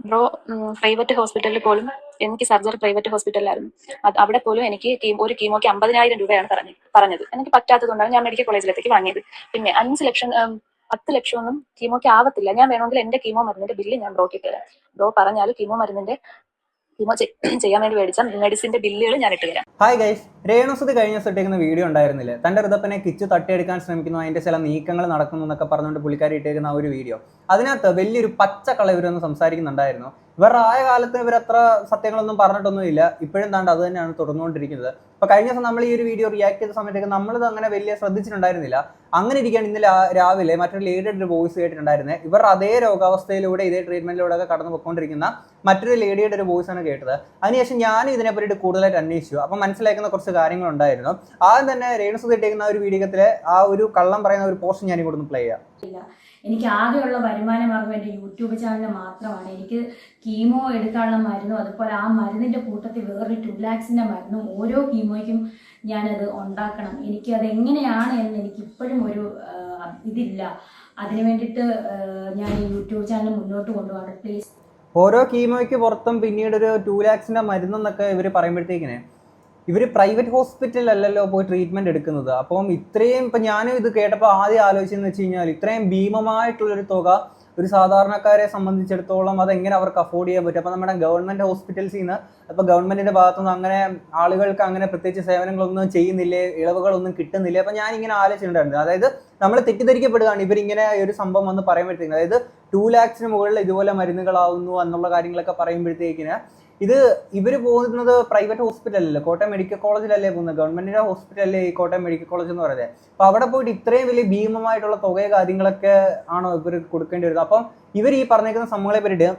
Bro, private ഹോസ്പിറ്റലിൽ പോലും എനിക്ക് സർജറി പ്രൈവറ്റ് ഹോസ്പിറ്റലിലായിരുന്നു. അവിടെ പോലും എനിക്ക് ഒരു കീമോക്ക് 50,000 രൂപയാണ് പറഞ്ഞത്. എനിക്ക് പറ്റാത്തതുകൊണ്ടാണ് ഞാൻ മെഡിക്കൽ കോളേജിലേക്ക് വാങ്ങിയത്. പിന്നെ 5 ലക്ഷം 10 ലക്ഷമൊന്നും കീമോക്ക് ആവത്തില്ല. ഞാൻ വേണമെങ്കിൽ എന്റെ കീമോ മരുന്നിന്റെ ബില്ല് ഞാൻ ബ്രോക്ക് തരാം. ബ്രോ പറഞ്ഞാൽ കീമോ ചെയ്യാൻ വേണ്ടി മേടിച്ച മെഡിസിന്റെ ബില്ലുകൾ ഞാൻ ഇട്ട് തരാം. ഹായ് ഗൈസ്, രേണുസുതി കഴിഞ്ഞ ദിവസം ഇട്ടേക്കുന്ന വീഡിയോ ഉണ്ടായിരുന്നില്ലേ? തന്റെ ഋതപ്പനെ കിച്ചു തട്ടിയെടുക്കാൻ ശ്രമിക്കുന്നു, അതിന്റെ ചില നീക്കങ്ങൾ നടക്കുന്നു എന്നൊക്കെ പറഞ്ഞുകൊണ്ട് പുള്ളിക്കാരി ഇട്ടേക്കുന്ന ആ ഒരു വീഡിയോ. അതിനകത്ത് വലിയൊരു പച്ചക്കള ഇവരൊന്ന് സംസാരിക്കുന്നുണ്ടായിരുന്നു. ഇവരുടെ ആയ കാലത്ത് ഇവരത്ര സത്യങ്ങളൊന്നും പറഞ്ഞിട്ടൊന്നുമില്ല. ഇപ്പോഴും താണ്ട് അത് തന്നെയാണ് തുടർന്നുകൊണ്ടിരിക്കുന്നത്. അപ്പൊ കഴിഞ്ഞ ദിവസം നമ്മൾ ഈ ഒരു വീഡിയോ റിയാക്ട് ചെയ്ത സമയത്തേക്ക് നമ്മളിത് അങ്ങനെ വലിയ ശ്രദ്ധിച്ചിട്ടുണ്ടായിരുന്നില്ല. അങ്ങനെ ഇരിക്കുകയാണ് ഇന്നലെ രാവിലെ മറ്റൊരു ലേഡിയുടെ ഒരു വോയിസ് കേട്ടിട്ടുണ്ടായിരുന്നത്. ഇവർ അതേ രോഗാവസ്ഥയിലൂടെ ഇതേ ട്രീറ്റ്മെന്റിലൂടെ ഒക്കെ കടന്നു പോയിക്കൊണ്ടിരിക്കുന്ന മറ്റൊരു ലേഡിയുടെ ഒരു വോയിസ് ആണ് കേട്ടത്. അതിനുശേഷം ഞാനും ഇതിനെ പറ്റിയിട്ട് കൂടുതലായിട്ട് അന്വേഷിച്ചു. അപ്പം മനസ്സിലാക്കുന്ന കുറച്ച് കാര്യങ്ങളുണ്ടായിരുന്നു. ആദ്യം തന്നെ രേണുസുതി ഇട്ടേക്കുന്ന ഒരു വീഡിയോത്തിലെ ആ ഒരു കള്ളം പറയുന്ന ഒരു പോസ്റ്റ് ഞാൻ ഇങ്ങോട്ട് പ്ലേ ചെയ്യാം. എനിക്ക് ആകെയുള്ള വരുമാന മാർഗം എൻ്റെ യൂട്യൂബ് ചാനൽ മാത്രമാണ്. എനിക്ക് കീമോ എടുക്കാനുള്ള മരുന്നും അതുപോലെ ആ മരുന്നിൻ്റെ കൂട്ടത്തിൽ വേറൊരു 2 lakhs-ൻ്റെ മരുന്നും ഓരോ കീമോയ്ക്കും ഞാനത് ഉണ്ടാക്കണം. എനിക്കത് എങ്ങനെയാണ് എന്ന് എനിക്ക് ഇപ്പോഴും ഒരു ഇതില്ല. അതിന് വേണ്ടിയിട്ട് ഞാൻ ഈ യൂട്യൂബ് ചാനൽ മുന്നോട്ട് കൊണ്ടുപോകണം പ്ലീസ്. ഓരോ കീമോയ്ക്ക് പുറത്തും പിന്നീട് ഒരു 2 lakhs-ന്റെ മരുന്നെന്നൊക്കെ ഇവർ പറയുമ്പോഴത്തേക്കിനെ ഇവർ പ്രൈവറ്റ് ഹോസ്പിറ്റലിലല്ലല്ലോ പോയി ട്രീറ്റ്മെൻറ്റ് എടുക്കുന്നത്. അപ്പം ഇത്രയും ഇപ്പം ഞാനും ഇത് കേട്ടപ്പോൾ ആദ്യം ആലോചിച്ചെന്ന് വെച്ച് കഴിഞ്ഞാൽ ഇത്രയും ഭീമമായിട്ടുള്ളൊരു തുക ഒരു സാധാരണക്കാരെ സംബന്ധിച്ചിടത്തോളം അതെങ്ങനെ അവർക്ക് അഫോർഡ് ചെയ്യാൻ പറ്റും? അപ്പോൾ നമ്മുടെ ഗവൺമെൻറ് ഹോസ്പിറ്റൽസിൽ നിന്ന് അപ്പോൾ ഗവൺമെൻറ്റിൻ്റെ ഭാഗത്തുനിന്ന് അങ്ങനെ ആളുകൾക്ക് അങ്ങനെ പ്രത്യേകിച്ച് സേവനങ്ങളൊന്നും ചെയ്യുന്നില്ലേ, ഇളവുകളൊന്നും കിട്ടുന്നില്ലേ? അപ്പോൾ ഞാനിങ്ങനെ ആലോചിച്ചിട്ടുണ്ടായിരുന്നു. അതായത് നമ്മൾ തെറ്റിദ്ധരിക്കപ്പെടുകയാണ് ഇവരിങ്ങനെ ഒരു സംഭവം വന്ന് പറയുമ്പോഴത്തേക്കും. അതായത് 2 lakhs-ന് മുകളിൽ ഇതുപോലെ മരുന്നുകളാവുന്നു എന്നുള്ള കാര്യങ്ങളൊക്കെ പറയുമ്പോഴത്തേക്കിന് ഇവർ പോകുന്നത് പ്രൈവറ്റ് ഹോസ്പിറ്റലല്ലേ, കോട്ടയം മെഡിക്കൽ കോളേജിലല്ലേ പോകുന്നത്. ഗവൺമെന്റിന്റെ ഹോസ്പിറ്റലല്ലേ ഈ കോട്ടയം മെഡിക്കൽ കോളേജ് എന്ന് പറയുന്നത്. അപ്പൊ അവിടെ പോയിട്ട് ഇത്രയും വലിയ ഭീമമായിട്ടുള്ള തുകയോ കാര്യങ്ങളൊക്കെ ആണോ ഇവർ കൊടുക്കേണ്ടി വരുന്നത്? അപ്പം ഇവർ ഈ പറഞ്ഞേക്കുന്ന സംഭവങ്ങളെ പറ്റിയിട്ട്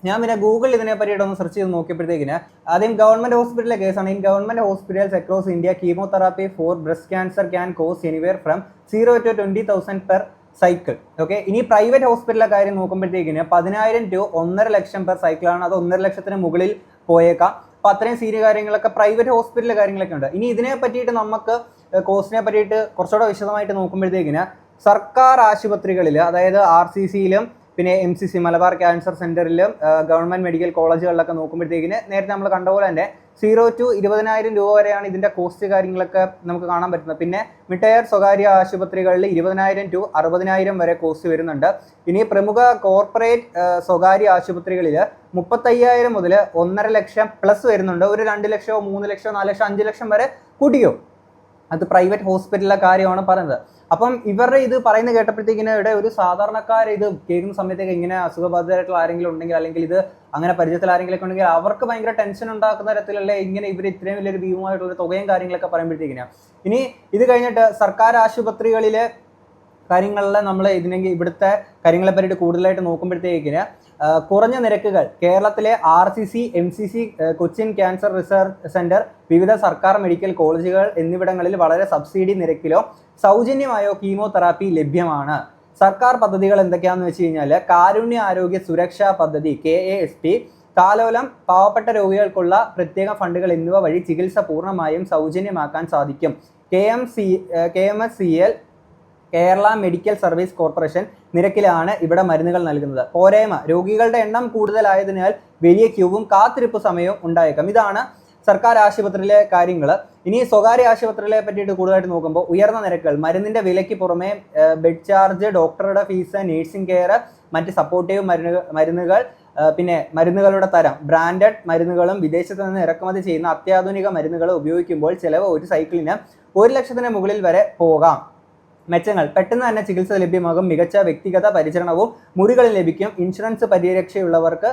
ഞാൻ പിന്നെ ഗൂഗിളിൽ ഇതിനെ പറ്റിയിട്ട് ഒന്ന് സെർച്ച് ചെയ്ത് നോക്കിയപ്പോഴത്തേക്കിന് ആദ്യം ഗവൺമെന്റ് ഹോസ്പിറ്റലിലെ കേസാണ്. In government hospitals across India chemotherapy four breast cancer can cost anywhere from 0 to 20,000 per cycle. Okay, ഇനി പ്രൈവറ്റ് ഹോസ്പിറ്റലിലെ കാര്യം നോക്കുമ്പോഴത്തേക്കിന് 10,000 to 1.5 ലക്ഷം പെർ സൈക്കിളാണ്. അത് 1.5 ലക്ഷത്തിന് മുകളിൽ പോയേക്കാം. അപ്പോൾ അത്രയും സീരിയസ് കാര്യങ്ങളൊക്കെ പ്രൈവറ്റ് ഹോസ്പിറ്റലിലെ കാര്യങ്ങളൊക്കെ ഉണ്ട്. ഇനി ഇതിനെ പറ്റിയിട്ട് നമുക്ക് കോസ്റ്റിനെ പറ്റിയിട്ട് കുറച്ചുകൂടെ വിശദമായിട്ട് നോക്കുമ്പോഴത്തേക്കിന് സർക്കാർ ആശുപത്രികളിൽ, അതായത് RCCയിലും പിന്നെ MCC മലബാർ ക്യാൻസർ സെന്ററിലും ഗവൺമെന്റ് മെഡിക്കൽ കോളേജുകളിലൊക്കെ നോക്കുമ്പോഴത്തേക്കിന് നേരത്തെ നമ്മൾ കണ്ട പോലെ തന്നെ 0 to 20,000 രൂപ വരെയാണ് ഇതിന്റെ കോസ്റ്റ് കാര്യങ്ങളൊക്കെ നമുക്ക് കാണാൻ പറ്റുന്നത്. പിന്നെ മിഡ്ടയർ സ്വകാര്യ ആശുപത്രികളിൽ 20,000 to 60,000 വരെ കോസ്റ്റ് വരുന്നുണ്ട്. ഇനി പ്രമുഖ കോർപ്പറേറ്റ് സ്വകാര്യ ആശുപത്രികളിൽ 35,000 മുതൽ 1.5 ലക്ഷം പ്ലസ് വരുന്നുണ്ട്. ഒരു 2 ലക്ഷമോ 3 ലക്ഷമോ 4 ലക്ഷം 5 ലക്ഷം വരെ കൂട്ടിയോ. അത് പ്രൈവറ്റ് ഹോസ്പിറ്റലിലെ കാര്യമാണ് പറയുന്നത്. അപ്പം ഇവരുടെ ഇത് പറയുന്നത് കേട്ടപ്പോഴത്തേക്കിന് ഇവിടെ ഒരു സാധാരണക്കാർ ഇത് കേൾക്കുന്ന സമയത്തേക്ക് ഇങ്ങനെ അസുഖബാധിതരായിട്ടുള്ള ആരെങ്കിലും ഉണ്ടെങ്കിൽ, അല്ലെങ്കിൽ ഇത് അങ്ങനെ പരിചയത്തിൽ ആരെങ്കിലും ഉണ്ടെങ്കിൽ അവർക്ക് ഭയങ്കര ടെൻഷൻ ഉണ്ടാക്കുന്ന തരത്തിലല്ലേ ഇങ്ങനെ ഇവർ ഇത്രയും വലിയൊരു ഭീമമായിട്ടുള്ള തുകയും കാര്യങ്ങളൊക്കെ പറയുമ്പോഴത്തേക്കിനാ. ഇനി ഇത് കഴിഞ്ഞിട്ട് സർക്കാർ ആശുപത്രികളിലെ കാര്യങ്ങളിൽ നമ്മൾ ഇവിടുത്തെ കാര്യങ്ങളെ പറ്റിയിട്ട് കൂടുതലായിട്ട് നോക്കുമ്പോഴത്തേക്കിന് കുറഞ്ഞ നിരക്കുകൾ കേരളത്തിലെ RCC, MCC, Cochin cancer research centre, വിവിധ സർക്കാർ മെഡിക്കൽ കോളേജുകൾ എന്നിവിടങ്ങളിൽ വളരെ സബ്സിഡി നിരക്കിലോ സൗജന്യമായോ കീമോതെറാപ്പി ലഭ്യമാണ്. സർക്കാർ പദ്ധതികൾ എന്തൊക്കെയാണെന്ന് വെച്ച് കഴിഞ്ഞാൽ കാരുണ്യ ആരോഗ്യ സുരക്ഷാ പദ്ധതി KASP, താലോലം, പാവപ്പെട്ട രോഗികൾക്കുള്ള പ്രത്യേക ഫണ്ടുകൾ എന്നിവ വഴി ചികിത്സ പൂർണ്ണമായും സൗജന്യമാക്കാൻ സാധിക്കും. KMSCL Kerala medical service corporation നിരക്കിലാണ് ഇവിടെ മരുന്നുകൾ നൽകുന്നത്. പോരായ്മ, രോഗികളുടെ എണ്ണം കൂടുതലായതിനാൽ വലിയ ക്യൂവും കാത്തിരിപ്പ് സമയവും ഉണ്ടായേക്കാം. ഇതാണ് സർക്കാർ ആശുപത്രിയിലെ കാര്യങ്ങൾ. ഇനി സ്വകാര്യ ആശുപത്രികളെ പറ്റിയിട്ട് കൂടുതലായിട്ട് നോക്കുമ്പോൾ ഉയർന്ന നിരക്കുകൾ, മരുന്നിന്റെ വിലയ്ക്ക് പുറമെ ബെഡ് ചാർജ്, ഡോക്ടറുടെ ഫീസ്, നേഴ്സിംഗ് കെയർ, മറ്റ് സപ്പോർട്ടീവ് മരുന്നുകൾ, പിന്നെ മരുന്നുകളുടെ തരം, ബ്രാൻഡഡ് മരുന്നുകളും വിദേശത്ത് നിന്ന് ഇറക്കുമതി ചെയ്യുന്ന അത്യാധുനിക മരുന്നുകൾ ഉപയോഗിക്കുമ്പോൾ ചിലവ് ഒരു സൈക്കിളിന് 1 ലക്ഷത്തിന് മുകളിൽ വരെ പോകാം. മെച്ചങ്ങൾ, പെട്ടെന്ന് തന്നെ ചികിത്സ ലഭ്യമാകും. മികച്ച വ്യക്തിഗത പരിചരണവും മുറികളിൽ ലഭിക്കും. ഇൻഷുറൻസ് പരിരക്ഷയുള്ളവർക്ക്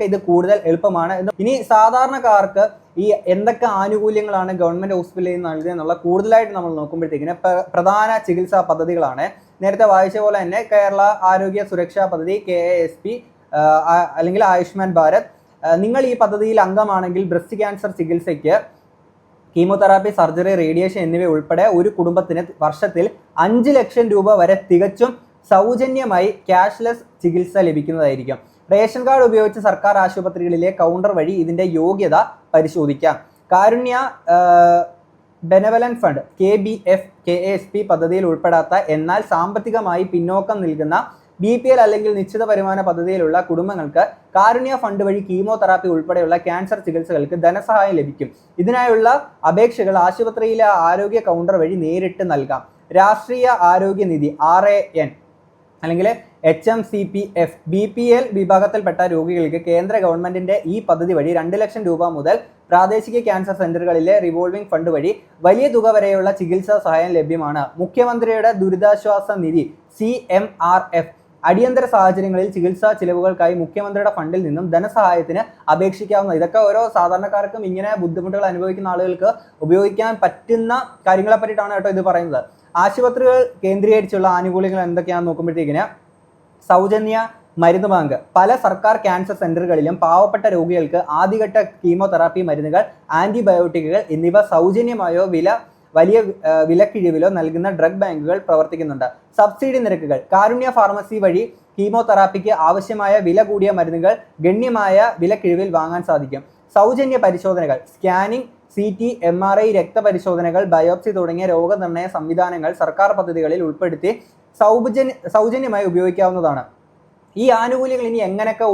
ഇത് കൂടുതൽ എളുപ്പമാണ്. ഇനി സാധാരണക്കാർക്ക് ഈ എന്തൊക്കെ ആനുകൂല്യങ്ങളാണ് ഗവൺമെന്റ് ഹോസ്പിറ്റലിൽ നൽകുക എന്നുള്ള കൂടുതലായിട്ട് നമ്മൾ നോക്കുമ്പോഴത്തേക്കിന് പ്രധാന ചികിത്സാ പദ്ധതികളാണ്. നേരത്തെ വായിച്ച പോലെ തന്നെ കേരള ആരോഗ്യ സുരക്ഷാ പദ്ധതി KASP അല്ലെങ്കിൽ ആയുഷ്മാൻ ഭാരത്. നിങ്ങൾ ഈ പദ്ധതിയിൽ അംഗമാണെങ്കിൽ ബ്രസ്റ്റ് ക്യാൻസർ ചികിത്സയ്ക്ക് കീമോതെറാപ്പി, സർജറി, റേഡിയേഷൻ എന്നിവ ഉൾപ്പെടെ ഒരു കുടുംബത്തിന് വർഷത്തിൽ 5 ലക്ഷം രൂപ വരെ തികച്ചും സൗജന്യമായി ക്യാഷ്ലെസ് ചികിത്സ ലഭിക്കുന്നതായിരിക്കും. റേഷൻ കാർഡ് ഉപയോഗിച്ച് സർക്കാർ ആശുപത്രികളിലെ കൗണ്ടർ വഴി ഇതിന്റെ യോഗ്യത പരിശോധിക്കാം. കാരുണ്യ ബെനവലന്റ് ഫണ്ട് KBF KASP പദ്ധതിയിൽ ഉൾപ്പെടാത്ത എന്നാൽ സാമ്പത്തികമായി പിന്നോക്കം നിൽക്കുന്ന BPL അല്ലെങ്കിൽ നിശ്ചിത വരുമാന പദ്ധതിയിലുള്ള കുടുംബങ്ങൾക്ക് കാരുണ്യ ഫണ്ട് വഴി കീമോതെറാപ്പി ഉൾപ്പെടെയുള്ള ക്യാൻസർ ചികിത്സകൾക്ക് ധനസഹായം ലഭിക്കും. ഇതിനായുള്ള അപേക്ഷകൾ ആശുപത്രിയിലെ ആരോഗ്യ കൗണ്ടർ വഴി നേരിട്ട് നൽകാം. രാഷ്ട്രീയ ആരോഗ്യ നിധി RAN അല്ലെങ്കിൽ HMCPF BPL വിഭാഗത്തിൽപ്പെട്ട രോഗികൾക്ക് കേന്ദ്ര ഗവൺമെന്റിന്റെ ഈ പദ്ധതി വഴി 2 ലക്ഷം രൂപ മുതൽ പ്രാദേശിക ക്യാൻസർ സെന്ററുകളിലെ റിവോൾവിംഗ് ഫണ്ട് വഴി വലിയ തുക വരെയുള്ള ചികിത്സാ സഹായം ലഭ്യമാണ്. മുഖ്യമന്ത്രിയുടെ ദുരിതാശ്വാസ നിധി CMRF അടിയന്തര സാഹചര്യങ്ങളിൽ ചികിത്സാ ചിലവുകൾക്കായി മുഖ്യമന്ത്രിയുടെ ഫണ്ടിൽ നിന്നും ധനസഹായത്തിന് അപേക്ഷിക്കാവുന്ന. ഇതൊക്കെ ഓരോ സാധാരണക്കാർക്കും ഇങ്ങനെ ബുദ്ധിമുട്ടുകൾ അനുഭവിക്കുന്ന ആളുകൾക്ക് ഉപയോഗിക്കാൻ പറ്റുന്ന കാര്യങ്ങളെ പറ്റിയിട്ടാണ് കേട്ടോ ഇത് പറയുന്നത്. ആശുപത്രികൾ കേന്ദ്രീകരിച്ചുള്ള ആനുകൂല്യങ്ങൾ എന്തൊക്കെയാണെന്ന് നോക്കുമ്പോഴത്തേക്കിന് സൗജന്യ മരുന്ന് ബാങ്ക്. പല സർക്കാർ ക്യാൻസർ സെന്ററുകളിലും പാവപ്പെട്ട രോഗികൾക്ക് ആദ്യഘട്ട കീമോതെറാപ്പി മരുന്നുകൾ, ആന്റിബയോട്ടിക്കുകൾ എന്നിവ സൗജന്യമായോ വലിയ വിലക്കിഴിവിലോ നൽകുന്ന ഡ്രഗ് ബാങ്കുകൾ പ്രവർത്തിക്കുന്നുണ്ട്. സബ്സിഡി നിരക്കുകൾ. കാരുണ്യ ഫാർമസി വഴി കീമോതെറാപ്പിക്ക് ആവശ്യമായ വില കൂടിയ മരുന്നുകൾ ഗണ്യമായ വിലക്കിഴിവിൽ വാങ്ങാൻ സാധിക്കും. സൗജന്യ പരിശോധനകൾ. സ്കാനിംഗ്, CT, MRI, രക്തപരിശോധനകൾ, ബയോപ്സി തുടങ്ങിയ രോഗനിർണയ സംവിധാനങ്ങൾ സർക്കാർ പദ്ധതികളിൽ ഉൾപ്പെടുത്തി സൗജന്യമായി ഉപയോഗിക്കാവുന്നതാണ്. ഈ ആനുകൂല്യങ്ങൾ ഇനി എങ്ങനെയൊക്കെ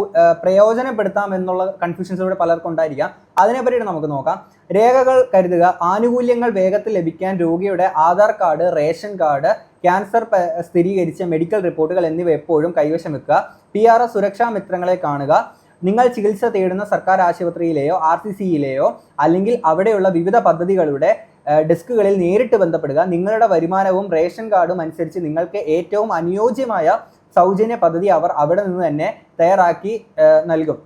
പ്രയോജനപ്പെടുത്താം എന്നുള്ള കൺഫ്യൂഷൻസ് ഇവിടെ പലർക്കും ഉണ്ടായിരിക്കാം. അതിനെപ്പറ്റിയിട്ട് നമുക്ക് നോക്കാം. രേഖകൾ കരുതുക. ആനുകൂല്യങ്ങൾ വേഗത്തിൽ ലഭിക്കാൻ രോഗിയുടെ Aadhaar card, ration card, cancer സ്ഥിരീകരിച്ച മെഡിക്കൽ റിപ്പോർട്ടുകൾ എന്നിവ എപ്പോഴും കൈവശം വെക്കുക. PRS സുരക്ഷാ മിത്രങ്ങളെ കാണുക. നിങ്ങൾ ചികിത്സ തേടുന്ന സർക്കാർ ആശുപത്രിയിലെയോ RCCയിലെയോ അല്ലെങ്കിൽ അവിടെയുള്ള വിവിധ പദ്ധതികളുടെ ഡെസ്കുകളിൽ നേരിട്ട് ബന്ധപ്പെടുക. നിങ്ങളുടെ വരുമാനവും റേഷൻ കാർഡും അനുസരിച്ച് നിങ്ങൾക്ക് ഏറ്റവും അനുയോജ്യമായ സൗജന്യ പദ്ധതി അവർ അവിടെ നിന്ന് തന്നെ തയ്യാറാക്കി നൽകും.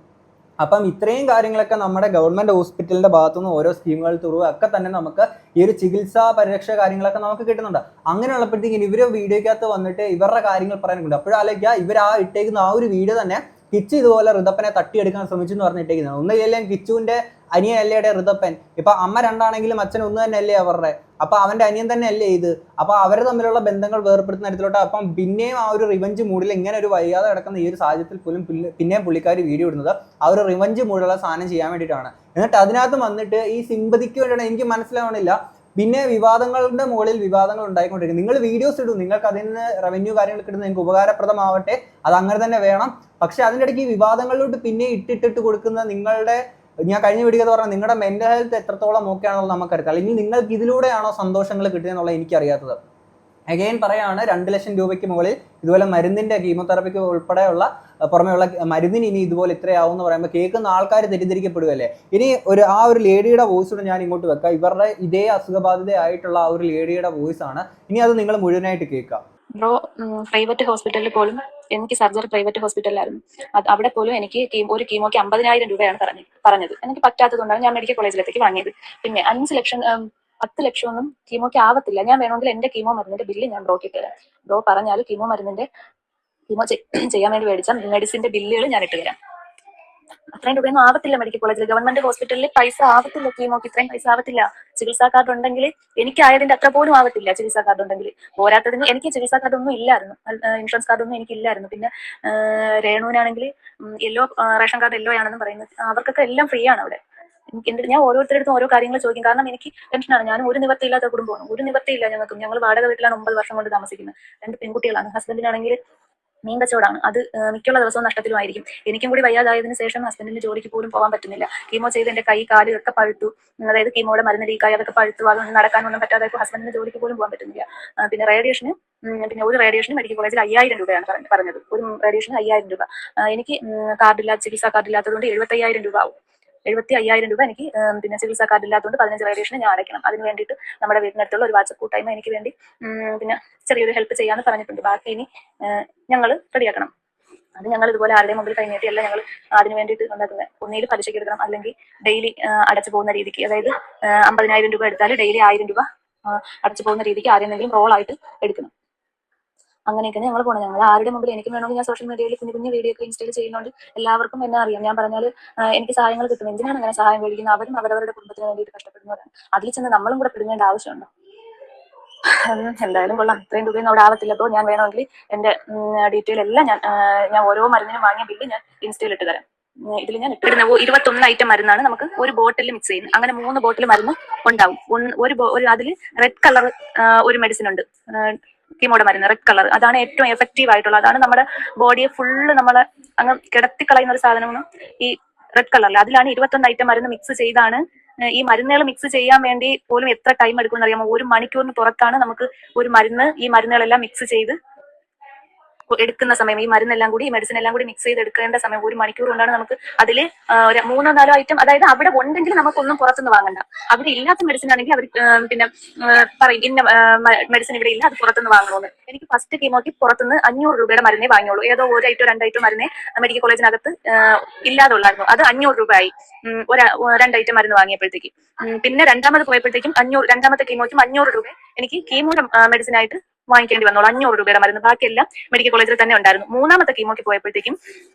അപ്പം ഇത്രയും കാര്യങ്ങളൊക്കെ നമ്മുടെ ഗവൺമെന്റ് ഹോസ്പിറ്റലിന്റെ ഭാഗത്തുനിന്ന് ഓരോ സ്കീമുകൾ ത്രൂ ഒക്കെ തന്നെ നമുക്ക് ഈ ഒരു ചികിത്സാ പരിരക്ഷ കാര്യങ്ങളൊക്കെ നമുക്ക് കിട്ടുന്നുണ്ട്. അങ്ങനെയുള്ളപ്പോഴത്തേക്കും ഇവര് വീഡിയോക്കകത്ത് വന്നിട്ട് ഇവരുടെ കാര്യങ്ങൾ പറയാനുണ്ട്. അപ്പോഴാലോചിക്കുക, ഇവർ ഇട്ടേക്കുന്ന ആ ഒരു വീഡിയോ തന്നെ കിച്ചു ഇതുപോലെ ഋതപ്പനെ തട്ടിയെടുക്കാൻ ശ്രമിച്ചു എന്ന് പറഞ്ഞിട്ടേക്കുന്നത്. ഒന്നുമില്ലേ കിച്ചുവിന്റെ അനിയനല്ലേ ഋതപ്പൻ. ഇപ്പൊ അമ്മ രണ്ടാണെങ്കിലും അച്ഛൻ ഒന്ന് തന്നെ അല്ലേ അവരുടെ. അപ്പൊ അവന്റെ അനിയൻ തന്നെ അല്ലേ ഇത്. അപ്പൊ അവർ തമ്മിലുള്ള ബന്ധങ്ങൾ വേർപ്പെടുത്തുന്ന തരത്തിലോട്ട്. അപ്പം പിന്നെയും ആ ഒരു റിവഞ്ച് മൂഡിൽ ഇങ്ങനെ ഒരു വയ്യാതെ കിടക്കുന്ന ഈ ഒരു സാഹചര്യത്തിൽ പോലും പിന്നെയും പുള്ളിക്കാർ വീഡിയോ ഇടുന്നത് ആ ഒരു റിവഞ്ച് മൂഡിലുള്ള സാധനം ചെയ്യാൻ വേണ്ടിയിട്ടാണ്. എന്നിട്ട് അതിനകത്ത് വന്നിട്ട് ഈ സിമ്പതിക്ക് വേണ്ടിയാണ്. എനിക്ക് മനസ്സിലാവണില്ല. പിന്നെ വിവാദങ്ങളുടെ മുകളിൽ വിവാദങ്ങൾ ഉണ്ടായിക്കൊണ്ടിരിക്കും. നിങ്ങൾ വീഡിയോസ് ഇടും, നിങ്ങൾക്ക് അതിൽ നിന്ന് റവന്യൂ കാര്യങ്ങൾ കിട്ടുന്നത് നിങ്ങൾക്ക് ഉപകാരപ്രദമാവട്ടെ, അത് അങ്ങനെ തന്നെ വേണം. പക്ഷെ അതിൻ്റെ ഇടയ്ക്ക് ഈ വിവാദങ്ങളിലോട്ട് പിന്നെ ഇട്ടിട്ട് കൊടുക്കുന്ന നിങ്ങളുടെ, ഞാൻ കഴിഞ്ഞ വീഡിയോ പറഞ്ഞാൽ നിങ്ങളുടെ മെന്റൽ ഹെൽത്ത് എത്രത്തോളം ഓക്കെയാണെന്നുള്ളത് നമുക്കറിയാം. അല്ലെങ്കിൽ നിങ്ങൾക്ക് ഇതിലൂടെയാണോ സന്തോഷങ്ങൾ കിട്ടുന്നതെന്നുള്ളത് എനിക്കറിയാത്തത്. അഗെയിൻ പറയാണ്, 2 ലക്ഷം രൂപയ്ക്ക് മുകളിൽ ഇതുപോലെ മരുന്നിന്റെ കീമോതെറാപ്പിക്ക് ഉൾപ്പെടെയുള്ള പുറമെയുള്ള മരുന്നിന് ഇനി ഇതുപോലെ ഇത്രയാവും എന്ന് പറയുമ്പോൾ കേൾക്കുന്ന ആൾക്കാർ തെറ്റിദ്ധരിക്കപ്പെടുകയല്ലേ. ഇനി ആ ഒരു ലേഡിയുടെ വോയിസ് കൂടെ ഞാൻ ഇങ്ങോട്ട് വെക്കാം. ഇവരുടെ ഇതേ അസുഖബാധിതയായിട്ടുള്ള ആ ഒരു ലേഡിയുടെ വോയിസ് ആണ്. ഇനി അത് നിങ്ങൾ മുഴുവനായിട്ട് കേൾക്കാം. ബ്രോ, പ്രൈവറ്റ് ഹോസ്പിറ്റലിൽ പോലും എനിക്ക് സർജറി പ്രൈവറ്റ് ഹോസ്പിറ്റലിലായിരുന്നു. അവിടെ പോലും എനിക്ക് ഒരു കീമോക്ക് 50,000 രൂപയാണ് പറഞ്ഞത്. എനിക്ക് പറ്റാത്തതുകൊണ്ടാണ് ഞാൻ മെഡിക്കൽ കോളേജിലേക്ക് വാങ്ങിയത്. പിന്നെ 5 ലക്ഷം 10 ലക്ഷം ഒന്നും കീമോക്ക് ആവത്തില്ല. ഞാൻ വേണമെങ്കിൽ എന്റെ കീമോ മരുന്നിന്റെ ബില്ല് ഞാൻ ബ്രോക്ക് ഇട്ടുതരാം. ബ്രോ പറഞ്ഞാൽ കീമോ ചെയ്യാൻ വേണ്ടി മേടിച്ച മെഡിസിന്റെ ബില്ലുകൾ ഞാൻ ഇട്ടുതരാം. അത്രയും രൂപയൊന്നും ആവത്തില്ല മെഡിക്കൽ കോളേജിൽ. ഗവൺമെന്റ് ഹോസ്പിറ്റലിൽ പൈസ ആവത്തില്ല. കീമോക്ക് ഇത്രയും പൈസ ആവത്തില്ല. ചികിത്സാ കാർഡ് ഉണ്ടെങ്കിൽ എനിക്കായതിന്റെ അത്ര പോലും ആവത്തില്ല. ചികിത്സാ കാർഡ് ഉണ്ടെങ്കിൽ പോരാത്തതിന് എനിക്ക് ചികിത്സാ കാർഡ് ഒന്നും ഇല്ലായിരുന്നു. ഇൻഷുറൻസ് കാർഡ് ഒന്നും എനിക്കില്ലായിരുന്നു. പിന്നെ രേണുവിനാണെങ്കിൽ റേഷൻ കാർഡ് യെല്ലോ ആണെന്ന് പറയുന്നത്. അവർക്കൊക്കെ എല്ലാം ഫ്രീ ആണ് അവിടെ. ഞാൻ ഓരോരുത്തരുടെ ഓരോ കാര്യങ്ങൾ ചോദിക്കും. കാരണം എനിക്ക് ടെൻഷനാണ്. ഞാൻ ഒരു നിവൃത്തിയില്ലാത്ത കുടുംബമാണ്. ഒരു നിവൃത്തിയില്ല ഞങ്ങൾക്കും. ഞങ്ങൾ വാടക വീട്ടിലാണ് 9 വർഷം കൊണ്ട് താമസിക്കുന്നത്. 2 പെൺകുട്ടികളാണ്. ഹസ്ബൻഡിനാണെങ്കിൽ മീൻ കച്ചവടമാണ്. അത് മിക്കുള്ള ദിവസവും നഷ്ടത്തിലുമായിരിക്കും. എനിക്കും കൂടി വയ്യാതായതിനു ശേഷം ഹസ്ബൻഡിന് ജോലിക്ക് പോലും പോകാൻ പറ്റുന്നില്ല. കീമോ ചെയ്ത് എന്റെ കൈ കാല് ഒക്കെ പഴുത്തു. അതായത് കീമോയുടെ മരുന്ന് ലീക്കായി അതൊക്കെ പഴുത്തു. അതൊന്നും നടക്കാനൊന്നും പറ്റാതെ ഹസ്ബൻഡിന് ജോലിക്ക് പോലും പോകാൻ പറ്റുന്നില്ല. പിന്നെ ഒരു റേഡിയേഷന് മെഡിക്കൽ കോളേജിൽ 5,000 രൂപയാണ് പറഞ്ഞത്. ഒരു റേഡിയേഷന് 5,000 രൂപ. എനിക്ക് ചികിത്സാ കാർഡില്ലാത്തതുകൊണ്ട് 75,000 രൂപ ആവും. 75,000 രൂപ എനിക്ക് പിന്നെ ചികിത്സാ കാർഡ് ഇല്ലാത്തതുകൊണ്ട് 15 റേഡിയേഷന് ഞാൻ അടയ്ക്കണം. അതിന് വേണ്ടിയിട്ട് നമ്മുടെ വീടിനടുത്തുള്ള ഒരു വാട്സപ്പ് കൂട്ടായ്മ എനിക്ക് വേണ്ടി പിന്നെ ചെറിയൊരു ഹെൽപ്പ് ചെയ്യാന്ന് പറഞ്ഞിട്ടുണ്ട്. ബാക്കി ഇനി ഞങ്ങൾ റെഡിയാക്കണം. അത് ഞങ്ങൾ ഇതുപോലെ ആരുടെയും മുമ്പിൽ കൈനീട്ടിയല്ല ഞങ്ങൾ അതിന് വേണ്ടിയിട്ട് ഉണ്ടാക്കുന്നത്. ഒന്നിൽ പലിശയ്ക്ക് എടുക്കണം, അല്ലെങ്കിൽ ഡെയിലി അടച്ചു പോകുന്ന രീതിക്ക്. അതായത് 50,000 രൂപ എടുത്താൽ ഡെയിലി 1,000 രൂപ അടച്ചു പോകുന്ന രീതിക്ക് ആരെങ്കിലും റോളായിട്ട് എടുക്കണം. അങ്ങനെയൊക്കെയാണ് ഞങ്ങൾ പോകണം. ഞങ്ങൾ ആരുടെ മുമ്പിൽ എനിക്ക് വേണമെങ്കിൽ ഞാൻ സോഷ്യൽ മീഡിയയിൽ കുഞ്ഞു വീഡിയോ ഒക്കെ ഇൻസ്റ്റയിൽ ചെയ്യുന്നുണ്ട്. എല്ലാവർക്കും എന്നെ അറിയാം. ഞാൻ പറഞ്ഞാൽ എനിക്ക് സഹായങ്ങൾ കിട്ടും. എന്തിനാണ് അങ്ങനെ സഹായം മേടിക്കുന്നത്? അവരും അവരവരുടെ കുടുംബത്തിന് വേണ്ടിയിട്ട് കഷ്ടപ്പെടുന്നവരാണ്. അതിൽ ചെന്ന് നമ്മളും കൂടെ പിടുങ്ങേണ്ട ആവശ്യമുണ്ടോ? എന്തായാലും കൊള്ളാം. ഇത്രയും രൂപയൊന്നും അവിടെ ആവത്തില്ല. അപ്പോൾ ഞാൻ വേണമെങ്കിൽ എന്റെ ഡീറ്റെയിൽ എല്ലാം ഞാൻ ഓരോ മരുന്നിനും വാങ്ങിയ ബില്ല് ഞാൻ ഇൻസ്റ്റയിൽ ഇട്ട് തരാം. ഇതിൽ ഞാൻ ഇട്ടിരുന്ന 21 ഐറ്റം മരുന്നാണ് നമുക്ക് ഒരു ബോട്ടിൽ മിക്സ് ചെയ്യുന്നത്. അങ്ങനെ 3 ബോട്ടിൽ മരുന്ന് ഉണ്ടാവും. അതിൽ റെഡ് കളർ ഒരു മെഡിസിൻ ഉണ്ട്. കീമോയുടെ മരുന്ന് റെഡ് കളർ, അതാണ് ഏറ്റവും എഫക്റ്റീവ് ആയിട്ടുള്ളത്. അതാണ് നമ്മുടെ ബോഡിയെ ഫുള്ള് നമ്മളെ അങ്ങ് കിടത്തിക്കളയുന്ന ഒരു സാധനമാണ് ഈ റെഡ് കളറിൽ. അതിലാണ് 21 ഐറ്റം മരുന്ന് മിക്സ് ചെയ്താണ്. ഈ മരുന്നുകൾ മിക്സ് ചെയ്യാൻ വേണ്ടി പോലും എത്ര ടൈം എടുക്കുമെന്ന് അറിയാമോ? 1 മണിക്കൂറിന് പുറത്താണ് നമുക്ക് ഒരു മരുന്ന് ഈ മരുന്നുകളെല്ലാം മിക്സ് ചെയ്ത് എടുക്കുന്ന സമയം. ഈ മരുന്നെല്ലാം കൂടി ഈ മെഡിസിൻ എല്ലാം കൂടി മിക്സ് ചെയ്ത് എടുക്കേണ്ട സമയം 1 മണിക്കൂർ കൊണ്ടാണ് നമുക്ക് അതിൽ 3-4 ഐറ്റം, അതായത് അവിടെ ഉണ്ടെങ്കിൽ നമുക്കൊന്നും പുറത്തുനിന്ന് വാങ്ങണ്ട. അവിടെ ഇല്ലാത്ത മെഡിസിൻ ആണെങ്കിൽ അവർ പിന്നെ പറയും ഇന്ന മെഡിസിൻ ഇവിടെ ഇല്ല, അത് പുറത്തുനിന്ന് വാങ്ങണമെന്ന്. എനിക്ക് ഫസ്റ്റ് കീമോക്ക് പുറത്തുനിന്ന് 500 രൂപയുടെ മരുന്നേ വാങ്ങിയുള്ളൂ. ഏതോ 1 ഐറ്റോ 2 ഐറ്റോ മരുന്നേ മെഡിക്കൽ കോളേജിനകത്ത് ഇല്ലാതുള്ളായിരുന്നു. അത് 500 രൂപയായി 2 ഐറ്റം മരുന്ന് വാങ്ങിയപ്പോഴത്തേക്ക്. പിന്നെ രണ്ടാമത് പോയപ്പോഴത്തേക്കും 500, രണ്ടാമത്തെ കീമോയ്ക്കും 500 രൂപ എനിക്ക് കീമോയുടെ മെഡിസിൻ ആയിട്ട് വാങ്ങിക്കേണ്ടി വന്നോളൂ. 500 രൂപയുടെ മരുന്ന്, ബാക്കിയെല്ലാം മെഡിക്കൽ കോളേജിൽ തന്നെ ഉണ്ടായിരുന്നു. മൂന്നാമത്തെ കീമോക്ക് പോയപ്പോഴത്തേക്കും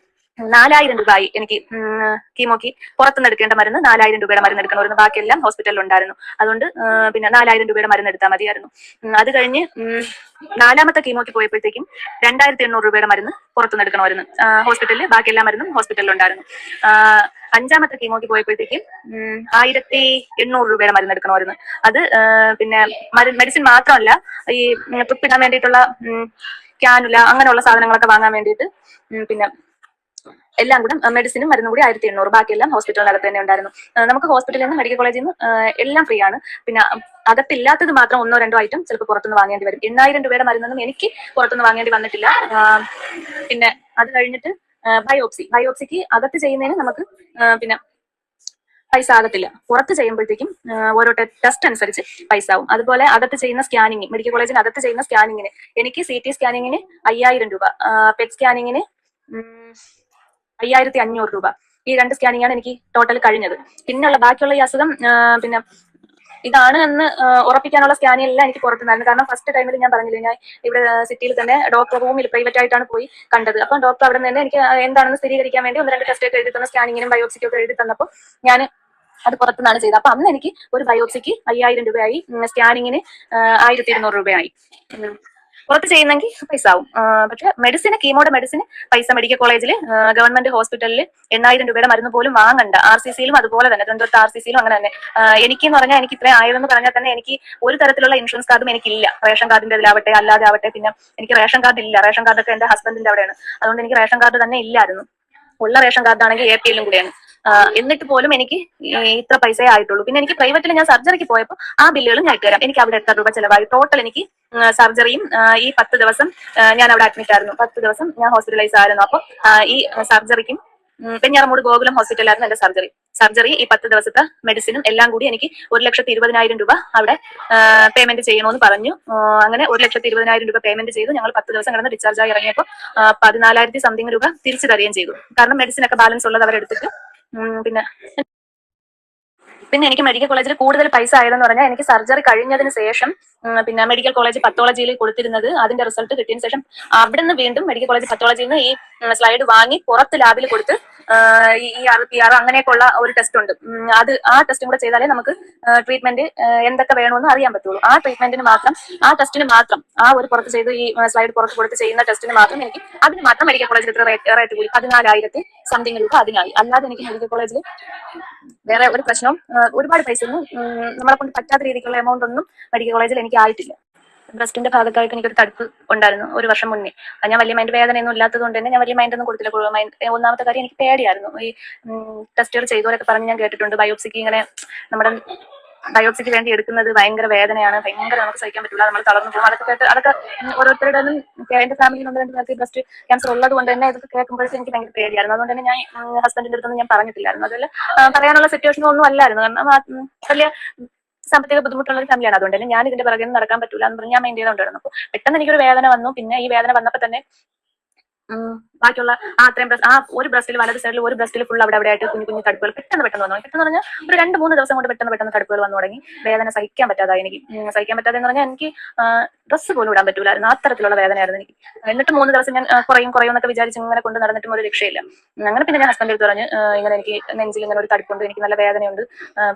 4000 രൂപയായി എനിക്ക് കീമോക്ക് പുറത്തുനിന്ന് എടുക്കേണ്ട മരുന്ന്. 4000 രൂപയുടെ മരുന്ന് എടുക്കണമായിരുന്നു, ബാക്കിയെല്ലാം ഹോസ്പിറ്റലിൽ ഉണ്ടായിരുന്നു. അതുകൊണ്ട് പിന്നെ 4000 രൂപയുടെ മരുന്ന് എടുത്താൽ മതിയായിരുന്നു. അത് കഴിഞ്ഞ് 4ാമത്തെ കീമോക്ക് പോയപ്പോഴത്തേക്കും 2800 രൂപയുടെ മരുന്ന് പുറത്തുനിന്ന് എടുക്കണമായിരുന്നു ഹോസ്പിറ്റലിൽ, ബാക്കി എല്ലാ മരുന്നും ഹോസ്പിറ്റലിൽ ഉണ്ടായിരുന്നു. 5ാമത്തെ കീമോക്ക് പോയപ്പോഴത്തേക്കും 1800 രൂപയുടെ മരുന്ന് എടുക്കണമായിരുന്നു. അത് പിന്നെ മെഡിസിൻ മാത്രമല്ല, ഈ ട്രിപ്പിടാൻ വേണ്ടിയിട്ടുള്ള ക്യാനുല അങ്ങനെയുള്ള സാധനങ്ങളൊക്കെ വാങ്ങാൻ വേണ്ടിയിട്ട് പിന്നെ എല്ലാം കൂടെ മെഡിസിനും മരുന്നും കൂടി 1800, ബാക്കിയെല്ലാം ഹോസ്പിറ്റലിനകത്ത് തന്നെ ഉണ്ടായിരുന്നു. നമുക്ക് ഹോസ്പിറ്റലിൽ നിന്ന് മെഡിക്കൽ കോളേജിൽ നിന്ന് എല്ലാം ഫ്രീ ആണ്. പിന്നെ അകത്തില്ലാത്തത് മാത്രം 1-2 ഐറ്റം ചിലപ്പോൾ പുറത്തുനിന്ന് വാങ്ങേണ്ടി വരും. 8000 രൂപയുടെ മരുന്നൊന്നും എനിക്ക് പുറത്തുനിന്ന് വാങ്ങേണ്ടി വന്നിട്ടില്ല. പിന്നെ അത് കഴിഞ്ഞിട്ട് ബയോപ്സിക്ക് അകത്ത് ചെയ്യുന്നതിന് നമുക്ക് പിന്നെ പൈസ ആകത്തില്ല. പുറത്ത് ചെയ്യുമ്പോഴത്തേക്കും ഓരോ ടെസ്റ്റ് അനുസരിച്ച് പൈസ ആവും. അതുപോലെ അകത്ത് ചെയ്യുന്ന സ്കാനിങ്, മെഡിക്കൽ കോളേജിന് അകത്ത് ചെയ്യുന്ന സ്കാനിങ്ങിന് എനിക്ക് CT സ്കാനിങ്ങിന് 5000 രൂപ, പെറ്റ് സ്കാനിങ്ങിന് 5500 രൂപ. ഈ 2 സ്കാനിങ് ആണ് എനിക്ക് ടോട്ടൽ കഴിഞ്ഞത്. പിന്നെയുള്ള ബാക്കിയുള്ള ഈ അസുഖം പിന്നെ ഇതാണ് എന്ന് ഉറപ്പിക്കാനുള്ള സ്കാനിങ് എനിക്ക് പുറത്തുനിന്നായിരുന്നു. കാരണം ഫസ്റ്റ് ടൈമിൽ ഞാൻ പറഞ്ഞില്ലേ, ഞാൻ ഇവിടെ സിറ്റിയിൽ തന്നെ ഡോക്ടർ റൂമിൽ പ്രൈവറ്റ് ആയിട്ടാണ് പോയി കണ്ടത്. അപ്പം ഡോക്ടർ അവിടെ നിന്ന് എനിക്ക് എന്താണെന്ന് സ്ഥിരീകരിക്കാൻ വേണ്ടി 1-2 ടെസ്റ്റ് ഒക്കെ എഴുതി തന്ന, സ്കാനിങ്ങിനും ബയോപ്സിക്കും ഒക്കെ എഴുതി തന്നപ്പോൾ ഞാൻ അത് പുറത്തുനിന്നാണ് ചെയ്തത്. അപ്പൊ അന്ന് എനിക്ക് ഒരു ബയോപ്സിക്ക് 5000 രൂപയായി, സ്കാനിങ്ങിന് 1200 രൂപയായി. പുറത്ത് ചെയ്യുന്നെങ്കിൽ പൈസ ആവും. പക്ഷെ മെഡിസിന്, കീമോയുടെ മെഡിസിന് പൈസ മെഡിക്കൽ കോളേജിൽ ഗവൺമെന്റ് ഹോസ്പിറ്റലിൽ 8000 രൂപയുടെ മരുന്ന് പോലും വാങ്ങണ്ട. RCCയിലും അതുപോലെ തന്നെ, തിരുവനന്തപുരത്ത് RCCയിലും അങ്ങനെ തന്നെ. എനിക്കെന്ന് പറഞ്ഞാൽ എനിക്ക് ഇത്രയും ആയതെന്ന് പറഞ്ഞാൽ തന്നെ എനിക്ക് ഒരു തരത്തിലുള്ള ഇൻഷുറൻസ് കാർഡും എനിക്കില്ല. റേഷൻ കാർഡിന്റെ ഇതിലാവട്ടെ അല്ലാതെ ആവട്ടെ. പിന്നെ എനിക്ക് റേഷൻ കാർഡ് ഇല്ല. റേഷൻ കാർഡൊക്കെ എന്റെ ഹസ്ബൻഡിന്റെ അവിടെയാണ്. അതുകൊണ്ട് എനിക്ക് റേഷൻ കാർഡ് തന്നെ ഇല്ലായിരുന്നു. ഉള്ള റേഷൻ കാർഡാണെങ്കിൽ APLലും കൂടെയാണ്. എന്നിട്ട് പോലും എനിക്ക് ഇത്ര പൈസയേ ആയിട്ടുള്ളൂ. പിന്നെ എനിക്ക് പ്രൈവറ്റിൽ ഞാൻ സർജറിക്ക് പോയപ്പോൾ ആ ബില്ലുകളും ഞാൻ ഇട്ടുതരാം. എനിക്ക് അവിടെ എത്ര രൂപ ചെലവായി. ടോട്ടൽ എനിക്ക് സർജറിയും ഈ 10 ദിവസം ഞാൻ അവിടെ അഡ്മിറ്റ് ആയിരുന്നു. 10 ദിവസം ഞാൻ ഹോസ്പിറ്റലൈസ് ആയിരുന്നു. അപ്പൊ ഈ സർജറിക്കും പെഞ്ഞാറമൂട് ഗോകുലം ഹോസ്പിറ്റലായിരുന്നു എന്റെ സർജറി. ഈ 10 ദിവസത്തെ മെഡിസിനും എല്ലാം കൂടി എനിക്ക് 1,20,000 രൂപ അവിടെ പേയ്മെന്റ് ചെയ്യണമെന്ന് പറഞ്ഞു. അങ്ങനെ 1,20,000 രൂപ പേയ്മെന്റ് ചെയ്തു. ഞങ്ങൾ 10 ദിവസം കിടന്ന് ഡിസ്ചാർജ് ആയി ഇറങ്ങിയപ്പോൾ 14,000 സംതിങ് രൂപ തിരിച്ചു തരികയും ചെയ്തു. കാരണം മെഡിസിനൊക്കെ ബാലൻസ് ഉള്ളത് അവരെടുത്തിട്ട്. പിന്നെ എനിക്ക് മെഡിക്കൽ കോളേജിൽ കൂടുതൽ പൈസ ആയതെന്ന് പറഞ്ഞാൽ എനിക്ക് സർജറി കഴിഞ്ഞതിന് ശേഷം പിന്നെ മെഡിക്കൽ കോളേജ് പത്തോളജിയിൽ കൊടുത്തിരുന്നത്, അതിന്റെ റിസൾട്ട് കിട്ടിയതിന് ശേഷം അവിടെ നിന്ന് വീണ്ടും മെഡിക്കൽ കോളേജ് പത്തോളജിയിൽ നിന്ന് ഈ സ്ലൈഡ് വാങ്ങി പുറത്ത് ലാബിൽ കൊടുത്ത് ഈ ER അങ്ങനെയൊക്കെയുള്ള ഒരു ടെസ്റ്റ് ഉണ്ട്. ആ ടെസ്റ്റും കൂടെ ചെയ്താലേ നമുക്ക് ട്രീറ്റ്മെന്റ് എന്തൊക്കെ വേണമെന്ന് അറിയാൻ പറ്റുള്ളൂ. ആ ട്രീറ്റ്മെന്റിന് മാത്രം, ആ ടെസ്റ്റിന് മാത്രം, ആ ഒരു പുറത്ത് ചെയ്ത് ഈ സ്ലൈഡ് പുറത്ത് കൊടുത്ത് ചെയ്യുന്ന ടെസ്റ്റിന് മാത്രം എനിക്ക്, അതിന് മാത്രം മെഡിക്കൽ കോളേജിൽ ഇത്ര റേറ്റ് കൂടി 14,000 സംതിങ് രൂപ അതിനായി. അല്ലാതെ എനിക്ക് മെഡിക്കൽ കോളേജിൽ വേറെ ഒരു പ്രശ്നവും ഒരുപാട് പൈസ ഒന്നും നമ്മളെ കൊണ്ട് പറ്റാത്ത രീതിക്കുള്ള എമൗണ്ട് ഒന്നും മെഡിക്കൽ കോളേജിൽ എനിക്ക് ആയിട്ടില്ല. ബ്രസ്റ്റിന്റെ ഭാഗത്തായിട്ട് എനിക്കൊരു തടുപ്പ് ഉണ്ടായിരുന്നു 1 വർഷം മുന്നേ. ഞാൻ വലിയ മൈൻഡ് വേദനയൊന്നും ഇല്ലാത്തത് കൊണ്ട് തന്നെ ഞാൻ വലിയ മൈൻഡ് ഒന്നും കൊടുത്തില്ല. ഒന്നാമത്തെ കാര്യം എനിക്ക് പേടിയായിരുന്നു. ഈ ടെസ്റ്റുകൾ ചെയ്തവരൊക്കെ പറഞ്ഞ് ഞാൻ കേട്ടിട്ടുണ്ട്, ബയോപ്സിക്ക് ഇങ്ങനെ നമ്മുടെ ബയോപ്സിക്ക് വേണ്ടി എടുക്കുന്നത് ഭയങ്കര വേദനയാണ്, ഭയങ്കര നമുക്ക് സഹിക്കാൻ പറ്റില്ല, നമ്മൾ തളർന്നു പോകും. അതൊക്കെ കേട്ട് അതൊക്കെ ഓരോരുത്തരുടെ എന്റെ ഫാമിലിയിൽ 1-2 പേർക്ക് ബ്രസ്റ്റ് ക്യാൻസർ ഉള്ളത് കൊണ്ട് തന്നെ ഇതൊക്കെ കേൾക്കുമ്പോഴത്തേക്ക് എനിക്ക് ഭയങ്കര പേടിയായിരുന്നു. അതുകൊണ്ട് തന്നെ ഞാൻ ഹസ്ബൻഡിന്റെ അടുത്തൊന്നും ഞാൻ പറഞ്ഞിട്ടില്ലായിരുന്നു. അതുപോലെ പറയാനുള്ള സിറ്റുവേഷനും ഒന്നും അല്ലായിരുന്നു. കാരണം വലിയ സാമ്പത്തിക ബുദ്ധിമുട്ടുള്ള ഒരു ഫാമിലിയാണ്. അതുകൊണ്ട് തന്നെ ഞാൻ ഇതിന്റെ പിറകെ നടക്കാൻ പറ്റില്ല എന്ന് പറഞ്ഞ് ഞാൻ മെയിൻ ചെയ്തുകൊണ്ടിരുന്നു. അപ്പോൾ പെട്ടെന്ന് എനിക്കൊരു വേദന വന്നു. പിന്നെ ഈ വേദന വന്നപ്പോൾ തന്നെ ബാക്കിയുള്ള അത്രയും ഒരു ബ്രസ്റ്റിൽ, വലത് സൈഡിൽ ഒരു ബ്രസ്റ്റിൽ ഫുൾ അവിടെ ആയിട്ട് കുഞ്ഞു കുഞ്ഞു തടുപ്പുകൾ പെട്ടെന്ന് വന്നു. പെട്ടെന്ന് പറഞ്ഞാൽ ഒരു 2-3 ദിവസം കൊണ്ട് പെട്ടെന്ന് തടുപ്പുകൾ വന്നു തുടങ്ങി. വേദന സഹിക്കാൻ പറ്റാതായി എനിക്ക്. സഹിക്കാൻ പറ്റാതെ എന്ന് പറഞ്ഞാൽ എനിക്ക് ഡ്രസ്സ് പോലും ഇടാൻ പറ്റൂലായിരുന്നു. അത്തരത്തിലുള്ള വേദനയായിരുന്നു എനിക്ക്. എന്നിട്ട് 3 ദിവസം ഞാൻ കുറയും എന്നൊക്കെ വിചാരിച്ച് ഇങ്ങനെ കൊണ്ട് നടന്നിട്ടും ഒരു രക്ഷയില്ല. അങ്ങനെ പിന്നെ ഞാൻ ഹസ്ബൻഡ് അടുത്ത് പറഞ്ഞു, ഇങ്ങനെ എനിക്ക് നെഞ്ചിൽ ഇങ്ങനെ ഒരു തടുപ്പുണ്ട്, എനിക്ക് നല്ല വേദനയുണ്ട്,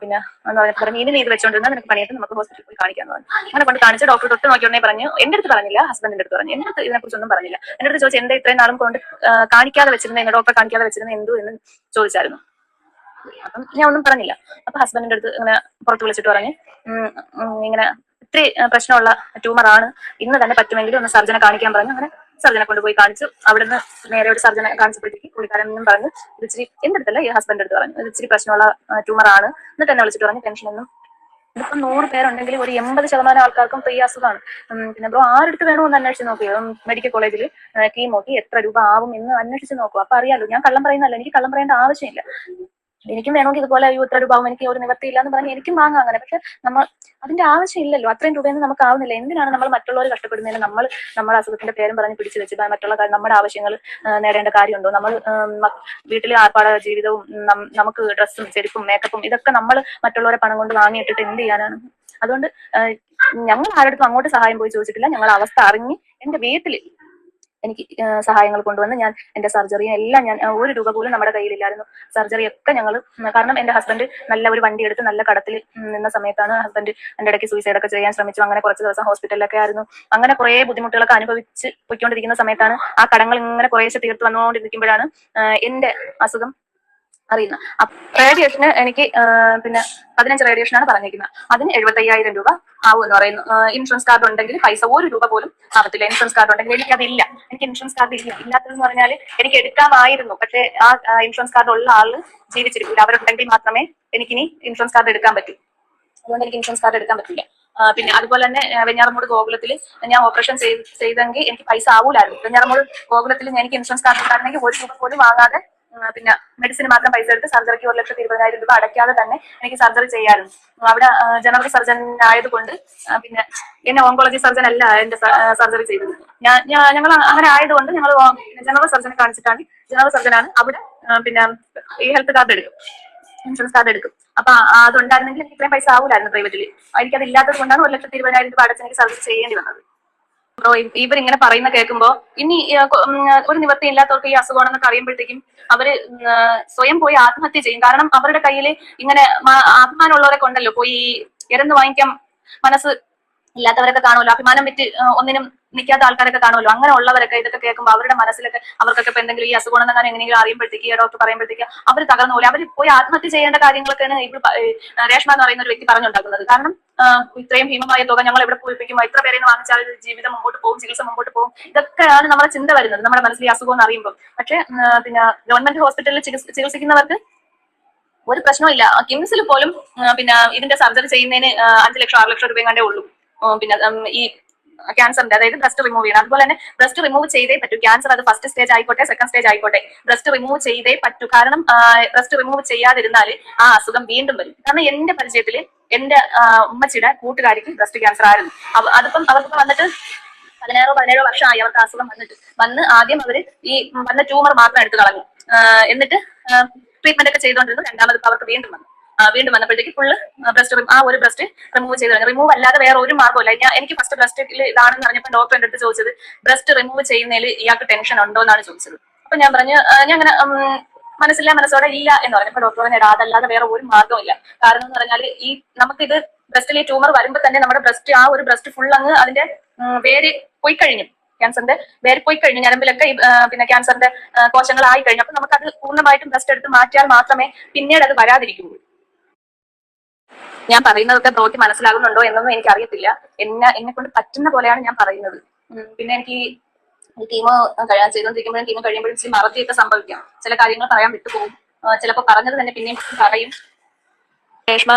പിന്നെ എന്ന് പറഞ്ഞപ്പോൾ ഇനി ഇത് വെച്ചോണ്ടിരുന്നാൽ നിനക്ക് പണിയിട്ട് നമുക്ക് ഹോസ്പിറ്റലിൽ പോയി കാണിക്കാന്ന് പറഞ്ഞു. അങ്ങനെ കൊണ്ട് കാണിച്ച് ഡോക്ടർ തൊട്ട് നോക്കിയോണ്ടേ പറഞ്ഞു. എന്റെ അടുത്ത് പറഞ്ഞില്ല, ഹസ്ബൻഡിന്റെ അടുത്ത് പറഞ്ഞു. എന്റെ അടുത്ത് ഇതിനെക്കുറിച്ചൊന്നും പറഞ്ഞില്ല. എന്റെ അടുത്ത് ചോദിച്ചു, എന്താ ഇത്രയും നാളും കൊണ്ട് കാണിക്കാതെ വെച്ചിരുന്ന, ഡോക്ടറെ കാണിക്കാതെ വെച്ചിരുന്ന എന്തു എന്ന് ചോദിച്ചായിരുന്നു. അപ്പം ഞാൻ ഒന്നും പറഞ്ഞില്ല. അപ്പൊ ഹസ്ബൻഡിന്റെ അടുത്ത് ഇങ്ങനെ പുറത്ത് വിളിച്ചിട്ട് പറഞ്ഞ്, ഇങ്ങനെ ഇത്തിരി പ്രശ്നമുള്ള ട്യൂമറാണ്, ഇന്ന് തന്നെ പറ്റുമെങ്കിൽ ഒന്ന് സർജനെ കാണിക്കാൻ പറഞ്ഞു. അങ്ങനെ സർജനെ കൊണ്ടുപോയി കാണിച്ചു. അവിടുന്ന് നേരെ ഒരു സർജനെ കാണിച്ചപ്പോഴത്തേക്ക് പുള്ളിക്കാരൻ പറഞ്ഞു ഇത് ഇച്ചിരി എന്റെ അടുത്തല്ല ഈ ഹസ്ബൻഡ് അടുത്ത് പറഞ്ഞു ഇത് ഇച്ചിരി പ്രശ്നമുള്ള ട്യൂമറാണ്. എന്നിട്ട് എന്നെ വിളിച്ചിട്ട് പറഞ്ഞു ടെൻഷനൊന്നും, ഇതിപ്പോ 100 പേരുണ്ടെങ്കിൽ ഒരു 80% ആൾക്കാർക്കും ഇപ്പൊ ഈ അസുഖമാണ്. പിന്നെ ബ്രോ ആരെടുത്ത് വേണമെന്ന് അന്വേഷിച്ച് നോക്കിയോ, മെഡിക്കൽ കോളേജിൽ കീമോക്ക് എത്ര രൂപ ആവും എന്ന് അന്വേഷിച്ച് നോക്കുക. അപ്പൊ അറിയാലോ. ഞാൻ കള്ളം പറയുന്നല്ല, എനിക്ക് കള്ളം പറയേണ്ട ആവശ്യമില്ല. എനിക്കും വേണമെങ്കിൽ ഇതുപോലെ ഇത്ര രൂപ ആവും, എനിക്ക് ഒരു നിവർത്തിയില്ല എന്ന് പറഞ്ഞ് എനിക്കും വാങ്ങാം അങ്ങനെ. പക്ഷെ നമ്മൾ അതിന്റെ ആവശ്യമില്ലല്ലോ, അത്രയും രൂപയൊന്നും നമുക്ക് ആവുന്നില്ല. എന്തിനാണ് നമ്മൾ മറ്റുള്ളവർ കഷ്ടപ്പെടുന്നതിന് നമ്മൾ നമ്മുടെ അസുഖത്തിന്റെ പേരും പറഞ്ഞ് പിടിച്ചു വെച്ച് മറ്റുള്ള നമ്മുടെ ആവശ്യങ്ങൾ നേടേണ്ട കാര്യമുണ്ടോ? നമ്മൾ വീട്ടിലെ ആർപ്പാട ജീവിതവും നമുക്ക് ഡ്രസ്സും ചെരുപ്പും മേക്കപ്പും ഇതൊക്കെ നമ്മൾ മറ്റുള്ളവരെ പണം കൊണ്ട് വാങ്ങിയിട്ടിട്ട് എന്ത് ചെയ്യാനാണ്? അതുകൊണ്ട് ഞങ്ങൾ ആരുടെ അങ്ങോട്ട് സഹായം പോയി ചോദിച്ചിട്ടില്ല. ഞങ്ങൾ അവസ്ഥ അറിഞ്ഞ് എന്റെ വീട്ടിൽ എനിക്ക് സഹായങ്ങൾ കൊണ്ടുവന്ന് ഞാൻ എന്റെ സർജറിയും എല്ലാം ഞാൻ 1 രൂപ പോലും നമ്മുടെ കയ്യിലില്ലായിരുന്നു. സർജറി ഒക്കെ ഞങ്ങൾ, കാരണം എന്റെ ഹസ്ബൻഡ് നല്ല ഒരു വണ്ടി എടുത്ത് നല്ല കടത്തിൽ നിന്ന സമയത്താണ് ഹസ്ബൻഡ് എന്റെ ഇടയ്ക്ക് സൂയിസൈഡ് ഒക്കെ ചെയ്യാൻ ശ്രമിച്ചു. അങ്ങനെ കുറച്ച് ദിവസം ഹോസ്പിറ്റലിലൊക്കെ ആയിരുന്നു. അങ്ങനെ കുറെ ബുദ്ധിമുട്ടുകളൊക്കെ അനുഭവിച്ച് പോയിക്കൊണ്ടിരിക്കുന്ന സമയത്താണ് ആ കടങ്ങൾ ഇങ്ങനെ കുറേശ്ശെ തീർത്ത് വന്നുകൊണ്ടിരിക്കുമ്പോഴാണ് എന്റെ അസുഖം അറിയുന്നത്. റേഡിയേഷന് എനിക്ക് പിന്നെ 15 റേഡിയേഷനാണ് പറഞ്ഞിരിക്കുന്നത്. അതിന് 75,000 രൂപ ആവും എന്ന് പറയുന്നു. ഇൻഷുറൻസ് കാർഡ് ഉണ്ടെങ്കിൽ പൈസ 1 രൂപ പോലും ആവത്തില്ല. ഇൻഷുറൻസ് കാർഡ് ഉണ്ടെങ്കിൽ എനിക്കതില്ല. എനിക്ക് ഇൻഷുറൻസ് കാർഡ് ഇല്ല. ഇല്ലാത്തതെന്ന് പറഞ്ഞാൽ എനിക്ക് എടുക്കാമായിരുന്നു, പക്ഷേ ആ ഇൻഷുറൻസ് കാർഡ് ഉള്ള ആള് ജീവിച്ചിരിക്കില്ല. അവരുണ്ടെങ്കിൽ മാത്രമേ എനിക്കിനി ഇൻഷുറൻസ് കാർഡ് എടുക്കാൻ പറ്റൂ. അതുകൊണ്ട് എനിക്ക് ഇൻഷുറൻസ് കാർഡ് എടുക്കാൻ പറ്റില്ല. പിന്നെ അതുപോലെ തന്നെ വെഞ്ഞാറമൂട് ഗോകുലത്തിൽ ഞാൻ ഓപ്പറേഷൻ ചെയ്തെങ്കിൽ എനിക്ക് പൈസ ആവൂലായിരുന്നു. വെഞ്ഞാറമൂട് ഗോകുലത്തിൽ എനിക്ക് ഇൻഷുറൻസ് കാർഡ് ഉണ്ടായിരുന്നെങ്കിൽ 1 രൂപ പോലും വാങ്ങാതെ പിന്നെ മെഡിസിന് മാത്രം പൈസ എടുത്ത് സർജറിക്ക് 1,20,000 രൂപ അടയ്ക്കാതെ തന്നെ എനിക്ക് സർജറി ചെയ്യായിരുന്നു. അവിടെ ജനറൽ സർജൻ ആയതുകൊണ്ട് പിന്നെ എന്നെ ഓങ്കോളജി സർജൻ അല്ല എന്റെ സർജറി ചെയ്തത്. ഞങ്ങൾ അങ്ങനെ ആയതുകൊണ്ട് ഞങ്ങൾ ജനറൽ സർജനെ കാണിച്ചിട്ടാണ്. ജനറൽ സർജനാണ് അവിടെ പിന്നെ ഈ ഹെൽത്ത് കാർഡ് എടുക്കും, ഇൻഷുറൻസ് കാർഡ് എടുക്കും. അപ്പൊ അതുണ്ടായിരുന്നെങ്കിൽ എനിക്ക് ഇത്രയും പൈസ ആവൂലായിരുന്നു പ്രൈവറ്റിൽ. എനിക്കത് ഇല്ലാത്തത് കൊണ്ടാണ് 1,20,000 രൂപ അടച്ച് എനിക്ക് സർജറി ചെയ്യേണ്ടി വന്നത്. ഇവരിങ്ങനെ പറയുന്ന കേൾക്കുമ്പോ ഇനി ഒരു നിവൃത്തി ഇല്ലാത്തവർക്ക് ഈ അസുഖമാണെന്നൊക്കെ അറിയുമ്പോഴത്തേക്കും അവര് സ്വയം പോയി ആത്മഹത്യ ചെയ്യും. കാരണം അവരുടെ കയ്യിൽ ഇങ്ങനെ അഭിമാനമുള്ളവരെ കൊണ്ടല്ലോ പോയി ഇരന്ന് വാങ്ങിക്കാൻ മനസ്സ് ഇല്ലാത്തവരൊക്കെ കാണുമല്ലോ, അഭിമാനം വിറ്റ് ഒന്നിനും നിൽക്കാത്ത ആൾക്കാരൊക്കെ കാണുമല്ലോ. അങ്ങനെ ഉള്ളവരൊക്കെ ഇതൊക്കെ കേൾക്കുമ്പോൾ അവരുടെ മനസ്സിലൊക്കെ അവർക്കൊക്കെ ഇപ്പൊ എന്തെങ്കിലും ഈ അസുഖമാണെന്ന് എങ്ങനെയെങ്കിലും അറിയുമ്പോഴത്തേക്ക് ഡോക്ടർ പറയുമ്പോഴത്തേക്ക് അവർ തകർന്നു പോലെ അവർ പോയി ആത്മഹത്യ ചെയ്യേണ്ട കാര്യങ്ങളൊക്കെയാണ് ഇവർ രേഷ്മ എന്ന് പറയുന്ന ഒരു വ്യക്തി പറഞ്ഞുണ്ടാക്കുന്നത്. കാരണം ഇത്രയും ഭീമമായ തുക ഞങ്ങൾ എവിടെ പൂരിപ്പിക്കും, എത്ര പേരെ വാങ്ങിച്ചാൽ ജീവിതം മുമ്പോട്ട് പോകും, ചികിത്സ മുമ്പോട്ട് പോകും, ഇതൊക്കെയാണ് നമ്മുടെ ചിന്ത വരുന്നത് നമ്മുടെ മനസ്സിൽ ഈ അസുഖം എന്ന് അറിയുമ്പോൾ. പക്ഷെ പിന്നെ ഗവൺമെന്റ് ഹോസ്പിറ്റലിൽ ചികിത്സിക്കുന്നവർക്ക് ഒരു പ്രശ്നമില്ല. കിംസിൽ പോലും പിന്നെ ഇതിന്റെ സർജറി ചെയ്യുന്നതിന് 5 ലക്ഷം 6 ലക്ഷം രൂപയും കണ്ടേ ഉള്ളൂ. പിന്നെ ഈ ക്യാൻസറിന്റെ, അതായത് ബ്രസ്റ്റ് റിമൂവ് ചെയ്യണം. അതുപോലെ തന്നെ ബ്രസ്റ്റ് റിമൂവ് ചെയ്തേ പറ്റൂ. ക്യാൻസർ അത് ഫസ്റ്റ് സ്റ്റേജ് ആയിക്കോട്ടെ സെക്കൻഡ് സ്റ്റേജ് ആയിക്കോട്ടെ, ബ്രസ്റ്റ് റിമൂവ് ചെയ്തേ പറ്റൂ. കാരണം ബ്രസ്റ്റ് റിമൂവ് ചെയ്യാതിരുന്നാൽ ആ അസുഖം വീണ്ടും വരും. കാരണം എന്റെ പരിചയത്തിൽ എന്റെ ഉമ്മച്ചിയുടെ കൂട്ടുകാരിക്ക് ബ്രസ്റ്റ് ക്യാൻസർ ആയിരുന്നു. അതിപ്പം അവർക്ക് വന്നിട്ട് 16 വർഷമായി അവർക്ക് അസുഖം വന്ന് ആദ്യം അവര് ഈ വന്ന ട്യൂമർ മാത്രം എടുത്തു കളഞ്ഞു. എന്നിട്ട് ട്രീറ്റ്മെന്റ് ഒക്കെ ചെയ്തുകൊണ്ടിരുന്നു. രണ്ടാമത് അവർക്ക് വീണ്ടും വന്നപ്പോഴത്തേക്ക് ഫുള്ള് ഒരു ബ്രസ്റ്റ് റിമൂവ് ചെയ്ത് കളഞ്ഞു. റിമൂവ് അല്ലാതെ വേറെ ഒരു മാർഗ്ഗമില്ല. എനിക്ക് ഫസ്റ്റ് ബ്രസ്റ്റിൽ ഇതാണെന്ന് പറഞ്ഞപ്പോൾ ഡോക്ടർ എന്റെ അടുത്ത് ചോദിച്ചത് ബ്രസ്റ്റ് റിമൂവ് ചെയ്യുന്നതിൽ ഇയാൾക്ക് ടെൻഷൻ ഉണ്ടോ എന്നാണ് ചോദിച്ചത്. അപ്പൊ ഞാൻ പറഞ്ഞു ഞാൻ അങ്ങനെ മനസ്സോടെ ഇല്ല എന്ന് പറഞ്ഞു. അപ്പൊ ഡോക്ടർ പറഞ്ഞു അതല്ലാതെ വേറെ ഒരു മാർഗ്ഗമില്ല. കാരണം എന്ന് പറഞ്ഞാൽ ഈ നമുക്കിത് ബ്രസ്റ്റിൽ ഈ ട്യൂമർ വരുമ്പോൾ തന്നെ നമ്മുടെ ബ്രസ്റ്റ് ഫുൾ അങ്ങ് അതിന്റെ വേര് പോയി കഴിഞ്ഞു. ക്യാൻസറിന്റെ വേര് പോയി കഴിഞ്ഞു. ഞരമ്പിലൊക്കെ പിന്നെ ക്യാൻസറിന്റെ കോശങ്ങളായി കഴിഞ്ഞു. അപ്പൊ നമുക്കത് പൂർണ്ണമായിട്ടും ബ്രസ്റ്റ് എടുത്ത് മാറ്റിയാൽ മാത്രമേ പിന്നീട് അത് വരാതിരിക്കുള്ളൂ. ഞാൻ പറയുന്നതൊക്കെ ബ്രോയ്ക്ക് മനസ്സിലാകുന്നുണ്ടോ എന്നൊന്നും എനിക്ക് അറിയത്തില്ല. എന്നെ കൊണ്ട് പറ്റുന്ന പോലെയാണ് ഞാൻ പറയുന്നത്. പിന്നെ എനിക്ക് കീമോ ചെയ്തുകൊണ്ടിരിക്കുമ്പോഴും കീമോ കഴിയുമ്പോഴും ഇച്ചിരി മറതിയൊക്കെ സംഭവിക്കാം. ചില കാര്യങ്ങൾ പറയാൻ വിട്ടുപോകും. ചിലപ്പോൾ പറഞ്ഞത് തന്നെ പിന്നെയും പറയും. രേഷ്മ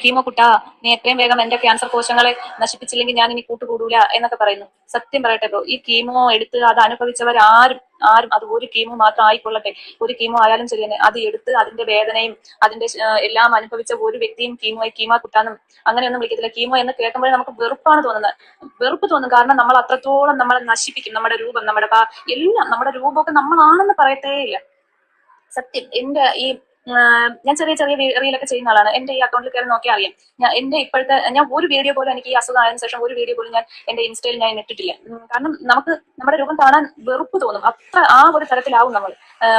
കീമോ കുട്ടാ, നീ എത്രയും വേഗം എന്റെ ക്യാൻസർ കോശങ്ങളെ നശിപ്പിച്ചില്ലെങ്കിൽ ഞാൻ ഇനി കൂട്ടുകൂടൂല എന്നൊക്കെ പറയുന്നു. സത്യം പറയട്ടെ ബ്രോ, ഈ കീമോ എടുത്ത് അത് അനുഭവിച്ചവർ ആരും അത് ഒരു കീമോ മാത്രം ആയിക്കൊള്ളട്ടെ, ഒരു കീമോ ആയാലും ശരി തന്നെ, അത് എടുത്ത് അതിന്റെ വേദനയും അതിന്റെ എല്ലാം അനുഭവിച്ച ഒരു വ്യക്തിയും കീമോ കുട്ടാന്നും അങ്ങനെയൊന്നും വിളിക്കത്തില്ല. കീമോ എന്ന് കേൾക്കുമ്പോഴേ നമുക്ക് വെറുപ്പാണ് തോന്നുന്നത്. വെറുപ്പ് തോന്നും. കാരണം നമ്മൾ അത്രത്തോളം നമ്മളെ നശിപ്പിക്കും. നമ്മുടെ രൂപം, എല്ലാം, നമ്മുടെ രൂപമൊക്കെ നമ്മളാണെന്ന് പറയത്തേ ഇല്ല. സത്യം. എന്റെ ഈ ഞാൻ ചെറിയ റീലൊക്കെ ചെയ്യുന്ന ആളാണ്. എന്റെ ഈ അക്കൗണ്ടിൽ കയറി നോക്കിയാൽ അറിയാം. ഞാൻ ഒരു വീഡിയോ പോലും, എനിക്ക് ഈ അസുഖം ആയതിനു ശേഷം ഒരു വീഡിയോ പോലും ഞാൻ എന്റെ ഇൻസ്റ്റയിൽ ഞാൻ ഇട്ടിട്ടില്ല. കാരണം നമുക്ക് നമ്മുടെ രൂപം കാണാൻ വെറുപ്പ് തോന്നും. അത്ര ആ ഒരു തരത്തിലാവും നമ്മൾ.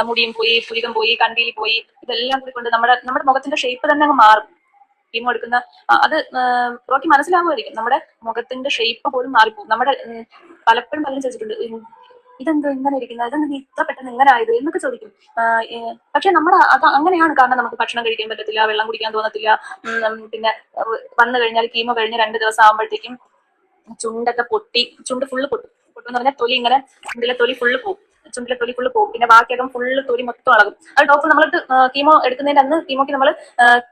മുടിയും പോയി, പുരികം പോയി, കൺപീലി പോയി, ഇതെല്ലാം കൂടി കൊണ്ട് നമ്മുടെ മുഖത്തിന്റെ ഷേപ്പ് തന്നെ അങ്ങ് മാറും. കീമോ എടുക്കുന്ന അത് ബ്രോയ്ക്ക് മനസ്സിലാവുമായിരിക്കും. നമ്മുടെ മുഖത്തിന്റെ ഷേപ്പ് പോലും മാറിപ്പോകും. പലപ്പോഴും ചോദിച്ചിട്ടുണ്ട് ഇതെന്തോ ഇങ്ങനെ ഇരിക്കുന്നത്, ഇതെന്ത് നീ ഇത്ര പെട്ടെന്ന് ഇങ്ങനെ ആയത് എന്നൊക്കെ ചോദിക്കും. പക്ഷെ നമ്മുടെ അത് അങ്ങനെയാണ്. കാരണം നമുക്ക് ഭക്ഷണം കഴിക്കാൻ പറ്റത്തില്ല, വെള്ളം കുടിക്കാൻ തോന്നത്തില്ല. പിന്നെ വന്നു കഴിഞ്ഞാൽ കീമോ കഴിഞ്ഞ് 2 ദിവസം ആകുമ്പോഴത്തേക്കും ചുണ്ടൊക്കെ പൊട്ടി, ചുണ്ട് ഫുള്ള് പൊട്ടും. പൊട്ടെന്ന് പറഞ്ഞാൽ തൊലി ഇങ്ങനെ, ചുണ്ടിലെ തൊലി ഫുള്ള് പോകും, ചുണ്ടിലെ തൊലി ഫുള്ള് പോകും. പിന്നെ ബാക്കിയകം ഫുള്ള് തൊലി മൊത്തം ഇളകും. അത് ഡോക്ടർ നമ്മൾക്ക് കീമോ എടുക്കുന്നതിന്റെ അന്ന്, കീമോക്ക് നമ്മൾ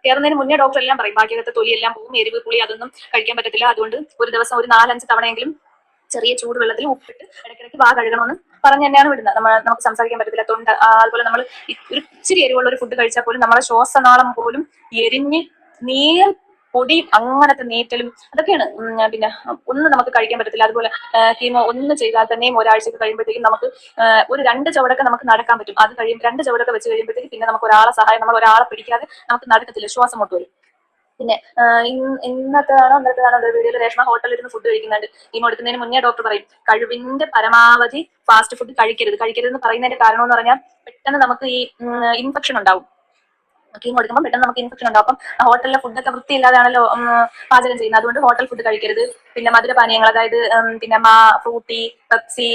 കയറുന്നതിന് മുന്നേ ഡോക്ടർ എല്ലാം പറയും, ബാക്കിയകത്തെ തൊലി എല്ലാം പോകും, എരിവ് പുളി അതൊന്നും കഴിക്കാൻ പറ്റത്തില്ല. അതുകൊണ്ട് ഒരു ദിവസം ഒരു 4-5 തവണയെങ്കിലും ചെറിയ ചൂടുവെള്ളത്തിൽ ഉപ്പിട്ട് ഇടയ്ക്കിടയ്ക്ക് വാ കഴുകണമെന്ന് പറഞ്ഞ് തന്നെയാണ് വിടുന്നത്. നമുക്ക് സംസാരിക്കാൻ പറ്റത്തില്ല, തൊണ്ട. അതുപോലെ നമ്മൾ ഒരു ഇച്ചിരി എരിവുള്ള ഒരു ഫുഡ് കഴിച്ചാൽ പോലും നമ്മുടെ ശ്വാസനാളം പോലും എരിഞ്ഞ് നീർ പൊടി, അങ്ങനത്തെ നീറ്റലും അതൊക്കെയാണ്. പിന്നെ ഒന്നും നമുക്ക് കഴിക്കാൻ പറ്റത്തില്ല. അതുപോലെ കീമോ ഒന്ന് ചെയ്താൽ തന്നെയും ഒരാഴ്ചക്ക് കഴിയുമ്പോഴത്തേക്കും നമുക്ക് ഒരു 2 ചുവടൊക്കെ നമുക്ക് നടക്കാൻ പറ്റും. അത് കഴിയുമ്പോൾ 2 ചുവടൊക്കെ വെച്ച് കഴിയുമ്പോഴത്തേക്കും പിന്നെ നമുക്ക് ഒരാളെ സഹായം, നമ്മൾ ഒരാളെ പിടിക്കാതെ നമുക്ക് നടക്കത്തില്ല, ശ്വാസം മുട്ട് വരും. പിന്നെ ഇന്നത്തേതാണോ ഒരു വീഡിയോയിൽ രേഷ്മ ഹോട്ടലിൽ ഇരുന്ന് ഫുഡ് കഴിക്കുന്നുണ്ട്. കീമോ എടുക്കുന്നതിന് മുന്നേ ഡോക്ടർ പറയും കഴിവിന്റെ പരമാവധി ഫാസ്റ്റ് ഫുഡ് കഴിക്കരുതെന്ന് പറയുന്നതിന്റെ കാരണം എന്ന് പറഞ്ഞാൽ പെട്ടെന്ന് നമുക്ക് ഈ ഇൻഫെക്ഷൻ ഉണ്ടാവും. കീമോ എടുക്കുമ്പോൾ പെട്ടെന്ന് നമുക്ക് ഇൻഫെക്ഷൻ ഉണ്ടാവും. അപ്പം ഹോട്ടലിലെ ഫുഡൊക്കെ വൃത്തിയില്ലാതാണല്ലോ പാചകം ചെയ്യുന്നത്. അതുകൊണ്ട് ഹോട്ടൽ ഫുഡ് കഴിക്കരുത്. പിന്നെ മധുരപാനീയങ്ങൾ, അതായത് പിന്നെ ഫ്രൂട്ടി, പെപ്സി,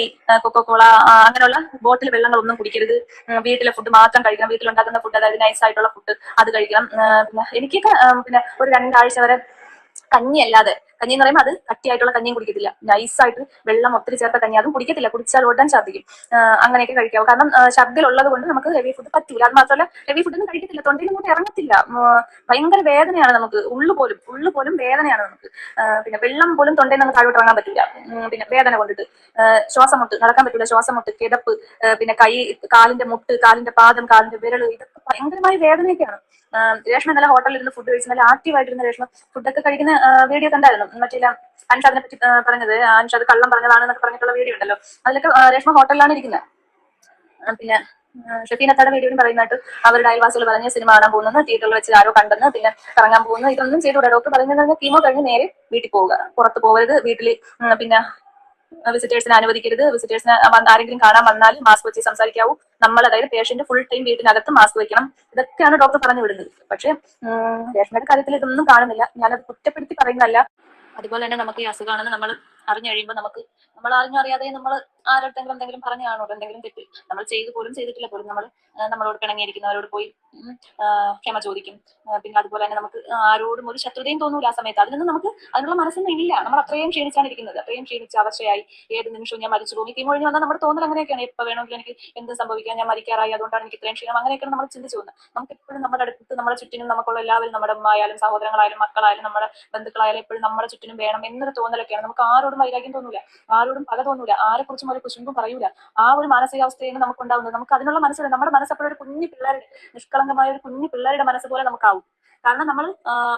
കൊക്കോകോള, അങ്ങനെയുള്ള ബോട്ടിൽ വെള്ളങ്ങളൊന്നും കുടിക്കരുത്. വീട്ടിലെ ഫുഡ് മാത്രം കഴിക്കണം. വീട്ടിലുണ്ടാക്കുന്ന ഫുഡ്, അതായത് നൈസ് ആയിട്ടുള്ള ഫുഡ് അത് കഴിക്കണം. പിന്നെ എനിക്കൊക്കെ പിന്നെ ഒരു 2 ആഴ്ച വരെ കഞ്ഞി അല്ലാതെ, കഞ്ഞി എന്ന് പറയുമ്പോൾ അത് കട്ടിയായിട്ടുള്ള കഞ്ഞിയും കുടിക്കത്തില്ല, നൈസായിട്ട് വെള്ളം ഒത്തിരി ചേർത്ത കഞ്ഞി അതും കുടിക്കത്തില്ല. കുടിച്ചാൽ ഉടൻ ഛർദ്ദിക്കും. അങ്ങനെയൊക്കെ കഴിക്കാവും. കാരണം ഛർദ്ദിലുള്ളത് കൊണ്ട് നമുക്ക് ഹെവി ഫുഡ് പറ്റൂല. അത് മാത്രമല്ല ഹെവി ഫുഡൊന്നും കഴിക്കത്തില്ല, തൊണ്ടയിൽ ഇങ്ങോട്ട് ഇറങ്ങത്തില്ല. ഭയങ്കര വേദനയാണ് നമുക്ക്, ഉള്ളു പോലും വേദനയാണ് നമുക്ക്. പിന്നെ വെള്ളം പോലും തൊണ്ടയിൽ നിന്ന് താഴോട്ട് ഇറങ്ങാൻ പറ്റില്ല. പിന്നെ വേദന കൊണ്ടിട്ട് ശ്വാസം മുട്ട്, നടക്കാൻ പറ്റില്ല, ശ്വാസം മുട്ട്, കിതപ്പ്, പിന്നെ കാലിന്റെ മുട്ട്, കാലിന്റെ പാദം, കാലിന്റെ വിരൽ, ഇതൊക്കെ ഭയങ്കരമായ വേദനയൊക്കെയാണ്. രേഷ്മ ഇന്നലെ ഹോട്ടലിൽ ഇരുന്ന് ഫുഡ് കഴിച്ച് നല്ല ആക്റ്റീവായിട്ടിരുന്ന രേഷ്മ ഫുഡൊക്കെ കഴിക്കുന്ന വീഡിയോ കണ്ടായിരുന്നു. മറ്റേ അൻഷാദിനെ പറ്റി പറഞ്ഞത്, അൻഷാദ് കള്ളം പറഞ്ഞതാണ് എന്നൊക്കെ പറഞ്ഞിട്ടുള്ള വീഡിയോ ഉണ്ടല്ലോ, അതിലൊക്കെ രേഷ്മ ഹോട്ടലിലാണ് ഇരിക്കുന്നത്. പിന്നെ ഷെഫീനത്തയുടെ വീഡിയോയിൽ പറയുന്നതായിട്ട് അവരുടെ അയൽവാസികൾ പറഞ്ഞ് സിനിമ കാണാൻ പോകുന്നത്, തിയേറ്ററിൽ വെച്ച് ആരോ കണ്ടെന്ന്, പിന്നെ കറങ്ങാൻ പോകുന്നു, ഇതൊന്നും ചെയ്തുകൂടാ. ഡോക്ടർ പറയുന്നത് കീമോ കഴിഞ്ഞ് നേരെ വീട്ടിൽ പോവുക, പുറത്ത് പോകരുത്, വീട്ടിൽ പിന്നെ വിസിറ്റേഴ്സിനെ അനുവദിക്കരുത്. വിസിറ്റേഴ്സിനെ ആരെങ്കിലും കാണാൻ വന്നാൽ മാസ്ക് വെച്ച് സംസാരിക്കാവൂ. നമ്മൾ, അതായത് പേഷ്യന്റ് ഫുൾ ടൈം വീട്ടിനകത്ത് മാസ്ക് വെക്കണം. ഇതൊക്കെയാണ് ഡോക്ടർ പറഞ്ഞു വിടുന്നത്. പക്ഷേ രേഷ്മയുടെ കാര്യത്തിൽ ഇതൊന്നും കാണുന്നില്ല. ഞാനത് കുറ്റപ്പെടുത്തി പറയുന്നതല്ല. അതുപോലെ തന്നെ നമുക്ക് ഈ അസുഖമാണെന്ന് നമ്മൾ അറിഞ്ഞു കഴിയുമ്പോൾ നമ്മൾ അറിഞ്ഞറിയാതെ നമ്മൾ ആരോടെങ്കിലും എന്തെങ്കിലും പറഞ്ഞു കാണുമല്ലോ, എന്തെങ്കിലും തെറ്റ് നമ്മൾ ചെയ്തിട്ടില്ല പോലും നമ്മൾ നമ്മളോട് പിണങ്ങിയിരിക്കുന്നവരോട് പോയി ക്ഷമ ചോദിക്കും. പിന്നെ അതുപോലെ തന്നെ നമുക്ക് ആരോടും ഒരു ശത്രുതയും തോന്നൂല ആ സമയത്ത്. അതിനുള്ള മനസ്സൊന്നും ഇല്ല. നമ്മൾ അത്രയും ക്ഷീണിച്ചാണ് ഇരിക്കുന്നത്, അത്രയും ക്ഷീണിച്ച് അവശയായി ഏത് നിമിഷവും ഞാൻ മരിച്ചു പോകും. കീമോ കഴിഞ്ഞ് വന്നാൽ നമ്മുടെ തോന്നൽ അങ്ങനെയൊക്കെയാണ്, എപ്പോൾ വേണമെങ്കിലും എനിക്ക് എന്ത് സംഭവിക്കാം, ഞാൻ മരിക്കാറായി, അതുകൊണ്ടാണ് എനിക്ക് ഇത്രയും ക്ഷീണം, അങ്ങനെയൊക്കെയാണ് നമ്മൾ ചിന്തിച്ചു പോകുന്നത്. നമുക്ക് എപ്പോഴും നമ്മുടെ അടുത്ത്, നമ്മുടെ ചുറ്റിനും നമുക്കുള്ള എല്ലാവരും, നമ്മുടെ അമ്മയായാലും സഹോദരങ്ങളായാലും മക്കളായാലും നമ്മുടെ ബന്ധുക്കളായാലും എപ്പോഴും നമ്മുടെ ചുറ്റിനും വേണം എന്നൊരു തോന്നലൊക്കെയാണ്. നമുക്ക് ആരോടും വൈരാഗ്യം തോന്നൂല, ആരോടും പക തോന്നൂല, ആരെക്കുറിച്ചും ഒരു കുശുമ്പും പറയൂല. ആ ഒരു മാനസികാവസ്ഥയാണ് നമുക്ക് ഉണ്ടാവുന്നത്. നമുക്ക് അതിനുള്ള മനസ്സില്ല. നമ്മുടെ മനസ്സപ്പോഴൊരു കുഞ്ഞു പിള്ളേരുടെ, നിഷ്കളങ്കമായ ഒരു കുഞ്ഞു പിള്ളേരുടെ മനസ്സ് പോലെ നമുക്കാവും. കാരണം നമ്മൾ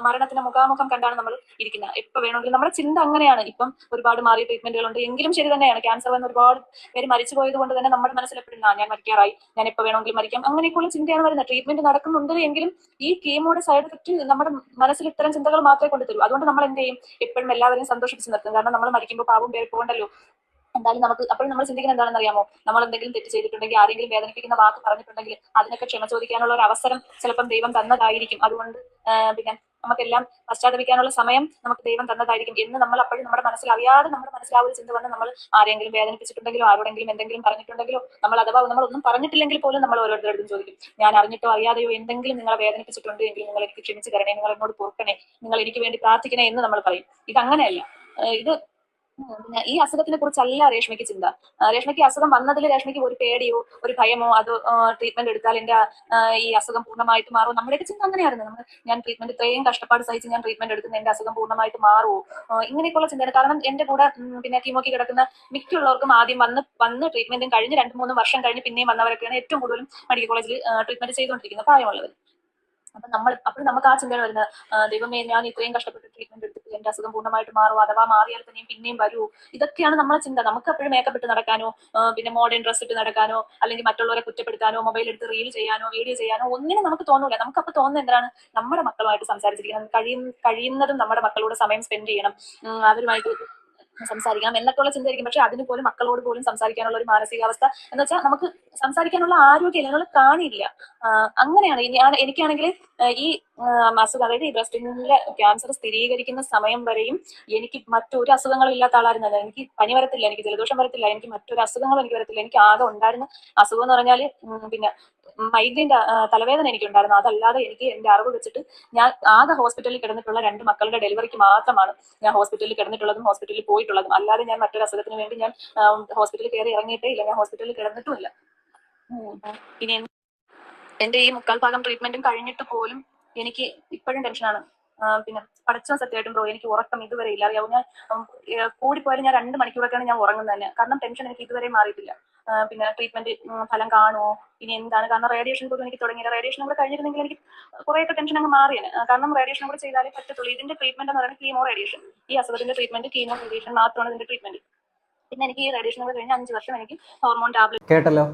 മരണത്തിന് മുഖാമുഖം കണ്ടാണ് നമ്മൾ ഇരിക്കുന്നത്. എപ്പോൾ വേണമെങ്കിലും നമ്മുടെ ചിന്ത അങ്ങനെയാണ്. ഇപ്പം ഒരുപാട് മാറിയ ട്രീറ്റ്മെന്റുകളുണ്ട്, എങ്കിലും ശരി തന്നെയാണ്. ക്യാൻസർ വന്ന് ഒരുപാട് പേര് മരിച്ചു പോയത് കൊണ്ട് തന്നെ നമ്മുടെ മനസ്സിൽ എപ്പോഴും ഞാൻ മരിക്കാറായി, ഞാൻ എപ്പോൾ വേണമെങ്കിലും മരിക്കാം, അങ്ങനെയൊക്കെയുള്ള ചിന്തയാണ് വരുന്നത്. ട്രീറ്റ്മെന്റ് നടക്കുന്നുണ്ട് എങ്കിലും ഈ കീമോയുടെ സൈഡ് എഫക്റ്റ് നമ്മുടെ മനസ്സിൽ ഇത്തരം ചിന്തകൾ മാത്രമേ കൊണ്ടുതരൂ. അതുകൊണ്ട് നമ്മൾ എന്ത് ചെയ്യും, എപ്പോഴും എല്ലാവരെയും സന്തോഷിപ്പിച്ച് നിർത്തും. കാരണം നമ്മൾ മരിക്കുമ്പോൾ പാവം പേര് പോകണ്ടല്ലോ. എന്തായാലും നമുക്ക് അപ്പോഴും നമ്മൾ ചിന്തിക്കുന്നത് എന്താണെന്ന് അറിയാമോ, നമ്മൾ എന്തെങ്കിലും തെറ്റ് ചെയ്തിട്ടുണ്ടെങ്കിൽ, ആരെങ്കിലും വേദനിപ്പിക്കുന്ന വാക്ക് പറഞ്ഞിട്ടുണ്ടെങ്കിൽ അതിനൊക്കെ ക്ഷമ ചോദിക്കാനുള്ള ഒരു അവസരം ചിലപ്പം ദൈവം തന്നതായിരിക്കും. അതുകൊണ്ട് പിന്നെ നമുക്കെല്ലാം പശ്ചാത്തപിക്കാനുള്ള സമയം നമുക്ക് ദൈവം തന്നതായിരിക്കും എന്ന് നമ്മൾ അപ്പോഴും നമ്മുടെ മനസ്സിൽ അറിയാതെ, നമ്മുടെ മനസ്സിൽ ആ ഒരു ചിന്ത വന്ന് നമ്മൾ ആരെങ്കിലും വേദനിപ്പിച്ചിട്ടുണ്ടെങ്കിലോ, ആരോടെങ്കിലും എന്തെങ്കിലും പറഞ്ഞിട്ടുണ്ടെങ്കിലോ, നമ്മൾ അഥവാ നമ്മളൊന്നും പറഞ്ഞിട്ടില്ലെങ്കിൽ പോലും നമ്മൾ ഓരോരുത്തരോടും ചോദിക്കും, ഞാൻ അറിഞ്ഞിട്ടോ അറിയാതെയോ എന്തെങ്കിലും നിങ്ങളെ വേദനിപ്പിച്ചിട്ടുണ്ട് എങ്കിൽ നിങ്ങൾ എനിക്ക് ക്ഷമിച്ചു തരണേ, നിങ്ങൾ എന്നോട് പൊറുക്കണേ, നിങ്ങൾ എനിക്ക് വേണ്ടി പ്രാർത്ഥിക്കണേ എന്ന് നമ്മൾ പറയും. ഇതങ്ങനെയല്ല. ഇത് പിന്നെ ഈ അസുഖത്തിനെ കുറിച്ചല്ല രേഷ്മയ്ക്ക് ചിന്ത. രേഷ്മയ്ക്ക് അസുഖം വന്നതിൽ രേഷ്മയ്ക്ക് ഒരു പേടിയോ ഒരു ഭയമോ, അത് ട്രീറ്റ്മെന്റ് എടുത്താൽ എന്റെ ഈ അസുഖം പൂർണ്ണമായിട്ട് മാറുമോ, നമ്മുടെയൊക്കെ ചിന്ത അങ്ങനെയായിരുന്നു. ഞാൻ ട്രീറ്റ്മെന്റ് ഇത്രയും കഷ്ടപ്പാട് സഹിച്ച് ഞാൻ ട്രീറ്റ്മെന്റ് എടുക്കുന്ന എന്റെ അസുഖം പൂർണ്ണമായിട്ട് മാറുമോ, ഇങ്ങനെയൊക്കെയുള്ള ചിന്തയാണ്. കാരണം എന്റെ കൂടെ പിന്നെ കീമോക്ക് കിടക്കുന്ന മിക്കുള്ളവർക്കും ആദ്യം വന്ന് ട്രീറ്റ്മെന്റും കഴിഞ്ഞ് 2-3 വർഷം കഴിഞ്ഞ് പിന്നെയും വന്നവരൊക്കെയാണ് ഏറ്റവും കൂടുതലും മെഡിക്കൽ കോളേജിൽ ട്രീറ്റ്മെന്റ് ചെയ്തുകൊണ്ടിരിക്കുന്നത്, പ്രായമുള്ളവർ. അപ്പോൾ നമുക്ക് ആ ചിന്തയാണ് വരുന്നത്, ദൈവമേ ഞാൻ ഇത്രയും കഷ്ടപ്പെട്ട് ട്രീറ്റ്മെന്റ് എടുത്തിട്ട് എന്റെ അസുഖം പൂർണ്ണമായിട്ട് മാറും, അഥവാ മാറിയാൽ തന്നെയും പിന്നെയും വരൂ. ഇതൊക്കെയാണ് നമ്മളെ ചിന്ത. നമുക്ക് എപ്പോഴും മേക്കപ്പ് ഇട്ട് നടക്കാനോ, പിന്നെ മോഡേൺ ഡ്രസ് ഇട്ട് നടക്കാനോ, അല്ലെങ്കിൽ മറ്റുള്ളവരെ കുറ്റപ്പെടുത്താനോ, മൊബൈൽ എടുത്ത് റീൽ ചെയ്യാനോ, വീഡിയോ ചെയ്യാനോ ഒന്നിനും നമുക്ക് തോന്നൂല. നമുക്കപ്പോൾ തോന്നുന്നത് എന്താണ്, നമ്മുടെ മക്കളുമായിട്ട് സംസാരിച്ചിരിക്കണം, കഴിയുന്നതും നമ്മുടെ മക്കളോട് സമയം സ്പെൻഡ് ചെയ്യണം, അവരുമായിട്ട് സംസാരിക്കണം എന്നൊക്കെയുള്ള ചിന്തയായിരിക്കും. പക്ഷെ അതിന് പോലും, മക്കളോട് പോലും സംസാരിക്കാനുള്ള ഒരു മാനസികാവസ്ഥ എന്ന് വെച്ചാൽ നമുക്ക് സംസാരിക്കാനുള്ള ആരോഗ്യം ഞങ്ങൾ കാണില്ല. അങ്ങനെയാണ്. എനിക്കാണെങ്കിൽ ഈ അസുഖം, അതായത് ഈ ബ്രസ്റ്റിന്റെ ക്യാൻസർ സ്ഥിരീകരിക്കുന്ന സമയം വരെയും എനിക്ക് മറ്റൊരു അസുഖങ്ങളും ഇല്ലാത്ത ആളായിരുന്നല്ലോ. എനിക്ക് പനി വരത്തില്ല, എനിക്ക് ജലദോഷം വരത്തില്ല, എനിക്ക് മറ്റൊരു അസുഖങ്ങളും എനിക്ക് വരത്തില്ല. എനിക്ക് ആകെ ഉണ്ടായിരുന്ന അസുഖം എന്ന് പറഞ്ഞാൽ പിന്നെ മൈഗ്രെയിൻ്റെ തലവേദന എനിക്കുണ്ടായിരുന്നു. അതല്ലാതെ എനിക്ക് എന്റെ അറിവ് വെച്ചിട്ട് ഞാൻ ആകെ ഹോസ്പിറ്റലിൽ കിടന്നിട്ടുള്ള 2 മക്കളുടെ ഡെലിവറിക്ക് മാത്രമാണ് ഞാൻ ഹോസ്പിറ്റലിൽ കിടന്നിട്ടുള്ളതും ഹോസ്പിറ്റലിൽ പോയിട്ടുള്ളതും. അല്ലാതെ ഞാൻ മറ്റൊരു അസുഖത്തിന് വേണ്ടി ഞാൻ ഹോസ്പിറ്റലിൽ കയറി ഇറങ്ങിയിട്ടേ ഇല്ല, ഞാൻ ഹോസ്പിറ്റലിൽ കിടന്നിട്ടുമില്ല. ഇനി എന്റെ ഈ 1/4 ഭാഗം ട്രീറ്റ്മെന്റും കഴിഞ്ഞിട്ട് പോലും എനിക്ക് ഇപ്പോഴും ടെൻഷനാണ്. പിന്നെ പഠിച്ച സത്യമായിട്ടും ബ്രോ, എനിക്ക് ഉറക്കം ഇതുവരെ ഇല്ല. അറിയാവും, ഞാൻ കൂടിപ്പോയാലും ഞാൻ 2 മണിക്കൂറൊക്കെയാണ് ഞാൻ ഉറങ്ങുന്നത് തന്നെ. കാരണം ടെൻഷൻ എനിക്ക് ഇതുവരെ മാറിയിട്ടില്ല. പിന്നെ ട്രീറ്റ്മെന്റ് ഫലം കാണുമോ, ഇനി എന്താണ്, കാരണം റേഡിയേഷൻ പോലും എനിക്ക് തുടങ്ങിയില്ല. റേഡിയേഷൻ കൂടെ കഴിഞ്ഞിരുന്നെങ്കിൽ എനിക്ക് കുറേയൊക്കെ ടെൻഷൻ അങ്ങ് മാറിയാണ്. കാരണം റേഡിയേഷൻ കൂടെ ചെയ്താലേ പറ്റത്തുള്ളൂ. ഇതിന്റെ ട്രീറ്റ്മെന്റ് എന്ന് പറയുന്നത് കീമോ റേഡിയേഷൻ. ഈ അസുഖത്തിന്റെ ട്രീറ്റ്മെന്റ് കീമോ റേഡിയേഷൻ മാത്രമാണ് ഇതിന്റെ ട്രീറ്റ്മെന്റ്. പിന്നെ എനിക്ക് ഈ റേഡിയേഷൻ കൂടെ കഴിഞ്ഞ് 5 വർഷം എനിക്ക് ഹോർമോൺ ടാബ്ലറ്റ്. കേട്ടല്ലോ.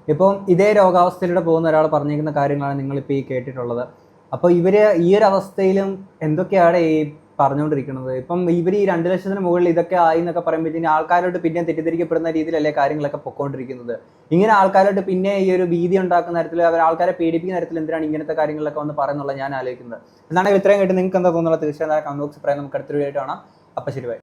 ഇപ്പം ഇതേ രോഗാവസ്ഥയിലൂടെ പോകുന്ന ഒരാൾ പറഞ്ഞിരിക്കുന്ന കാര്യങ്ങളാണ് നിങ്ങളിപ്പോൾ ഈ കേട്ടിട്ടുള്ളത്. അപ്പോൾ ഇവർ ഈ ഒരു അവസ്ഥയിലും എന്തൊക്കെയാണ് ഈ പറഞ്ഞുകൊണ്ടിരിക്കുന്നത്? ഇപ്പം ഇവർ ഈ 2 ലക്ഷത്തിന് മുകളിൽ ഇതൊക്കെ ആയി എന്നൊക്കെ പറയുമ്പോഴത്തേന് ആൾക്കാരോട്ട് പിന്നെ തെറ്റിദ്ധരിക്കപ്പെടുന്ന രീതിയിലല്ലേ കാര്യങ്ങളൊക്കെ പൊക്കോണ്ടിരിക്കുന്നത്. ഇങ്ങനെ ആൾക്കാരോട്ട് പിന്നെ ഈ ഒരു ഭീതി ഉണ്ടാക്കുന്ന തരത്തിൽ, അവർ ആൾക്കാരെ പേടിപ്പിക്കുന്ന തരത്തിൽ എന്തിനാണ് ഇങ്ങനത്തെ കാര്യങ്ങളൊക്കെ വന്ന് പറയുന്നുള്ള ഞാൻ ആലോചിക്കുന്നത്. എന്നാണെങ്കിൽ ഇത്രയും കേട്ട് നിങ്ങൾക്ക് എന്താ തോന്നുന്നത്? തീർച്ചയായും കമന്റ് ബോക്സിൽ പറയാം. നമുക്ക് അടുത്തൊരു വീഡിയോ കാണാം. അപ്പം ശരി, ബൈ.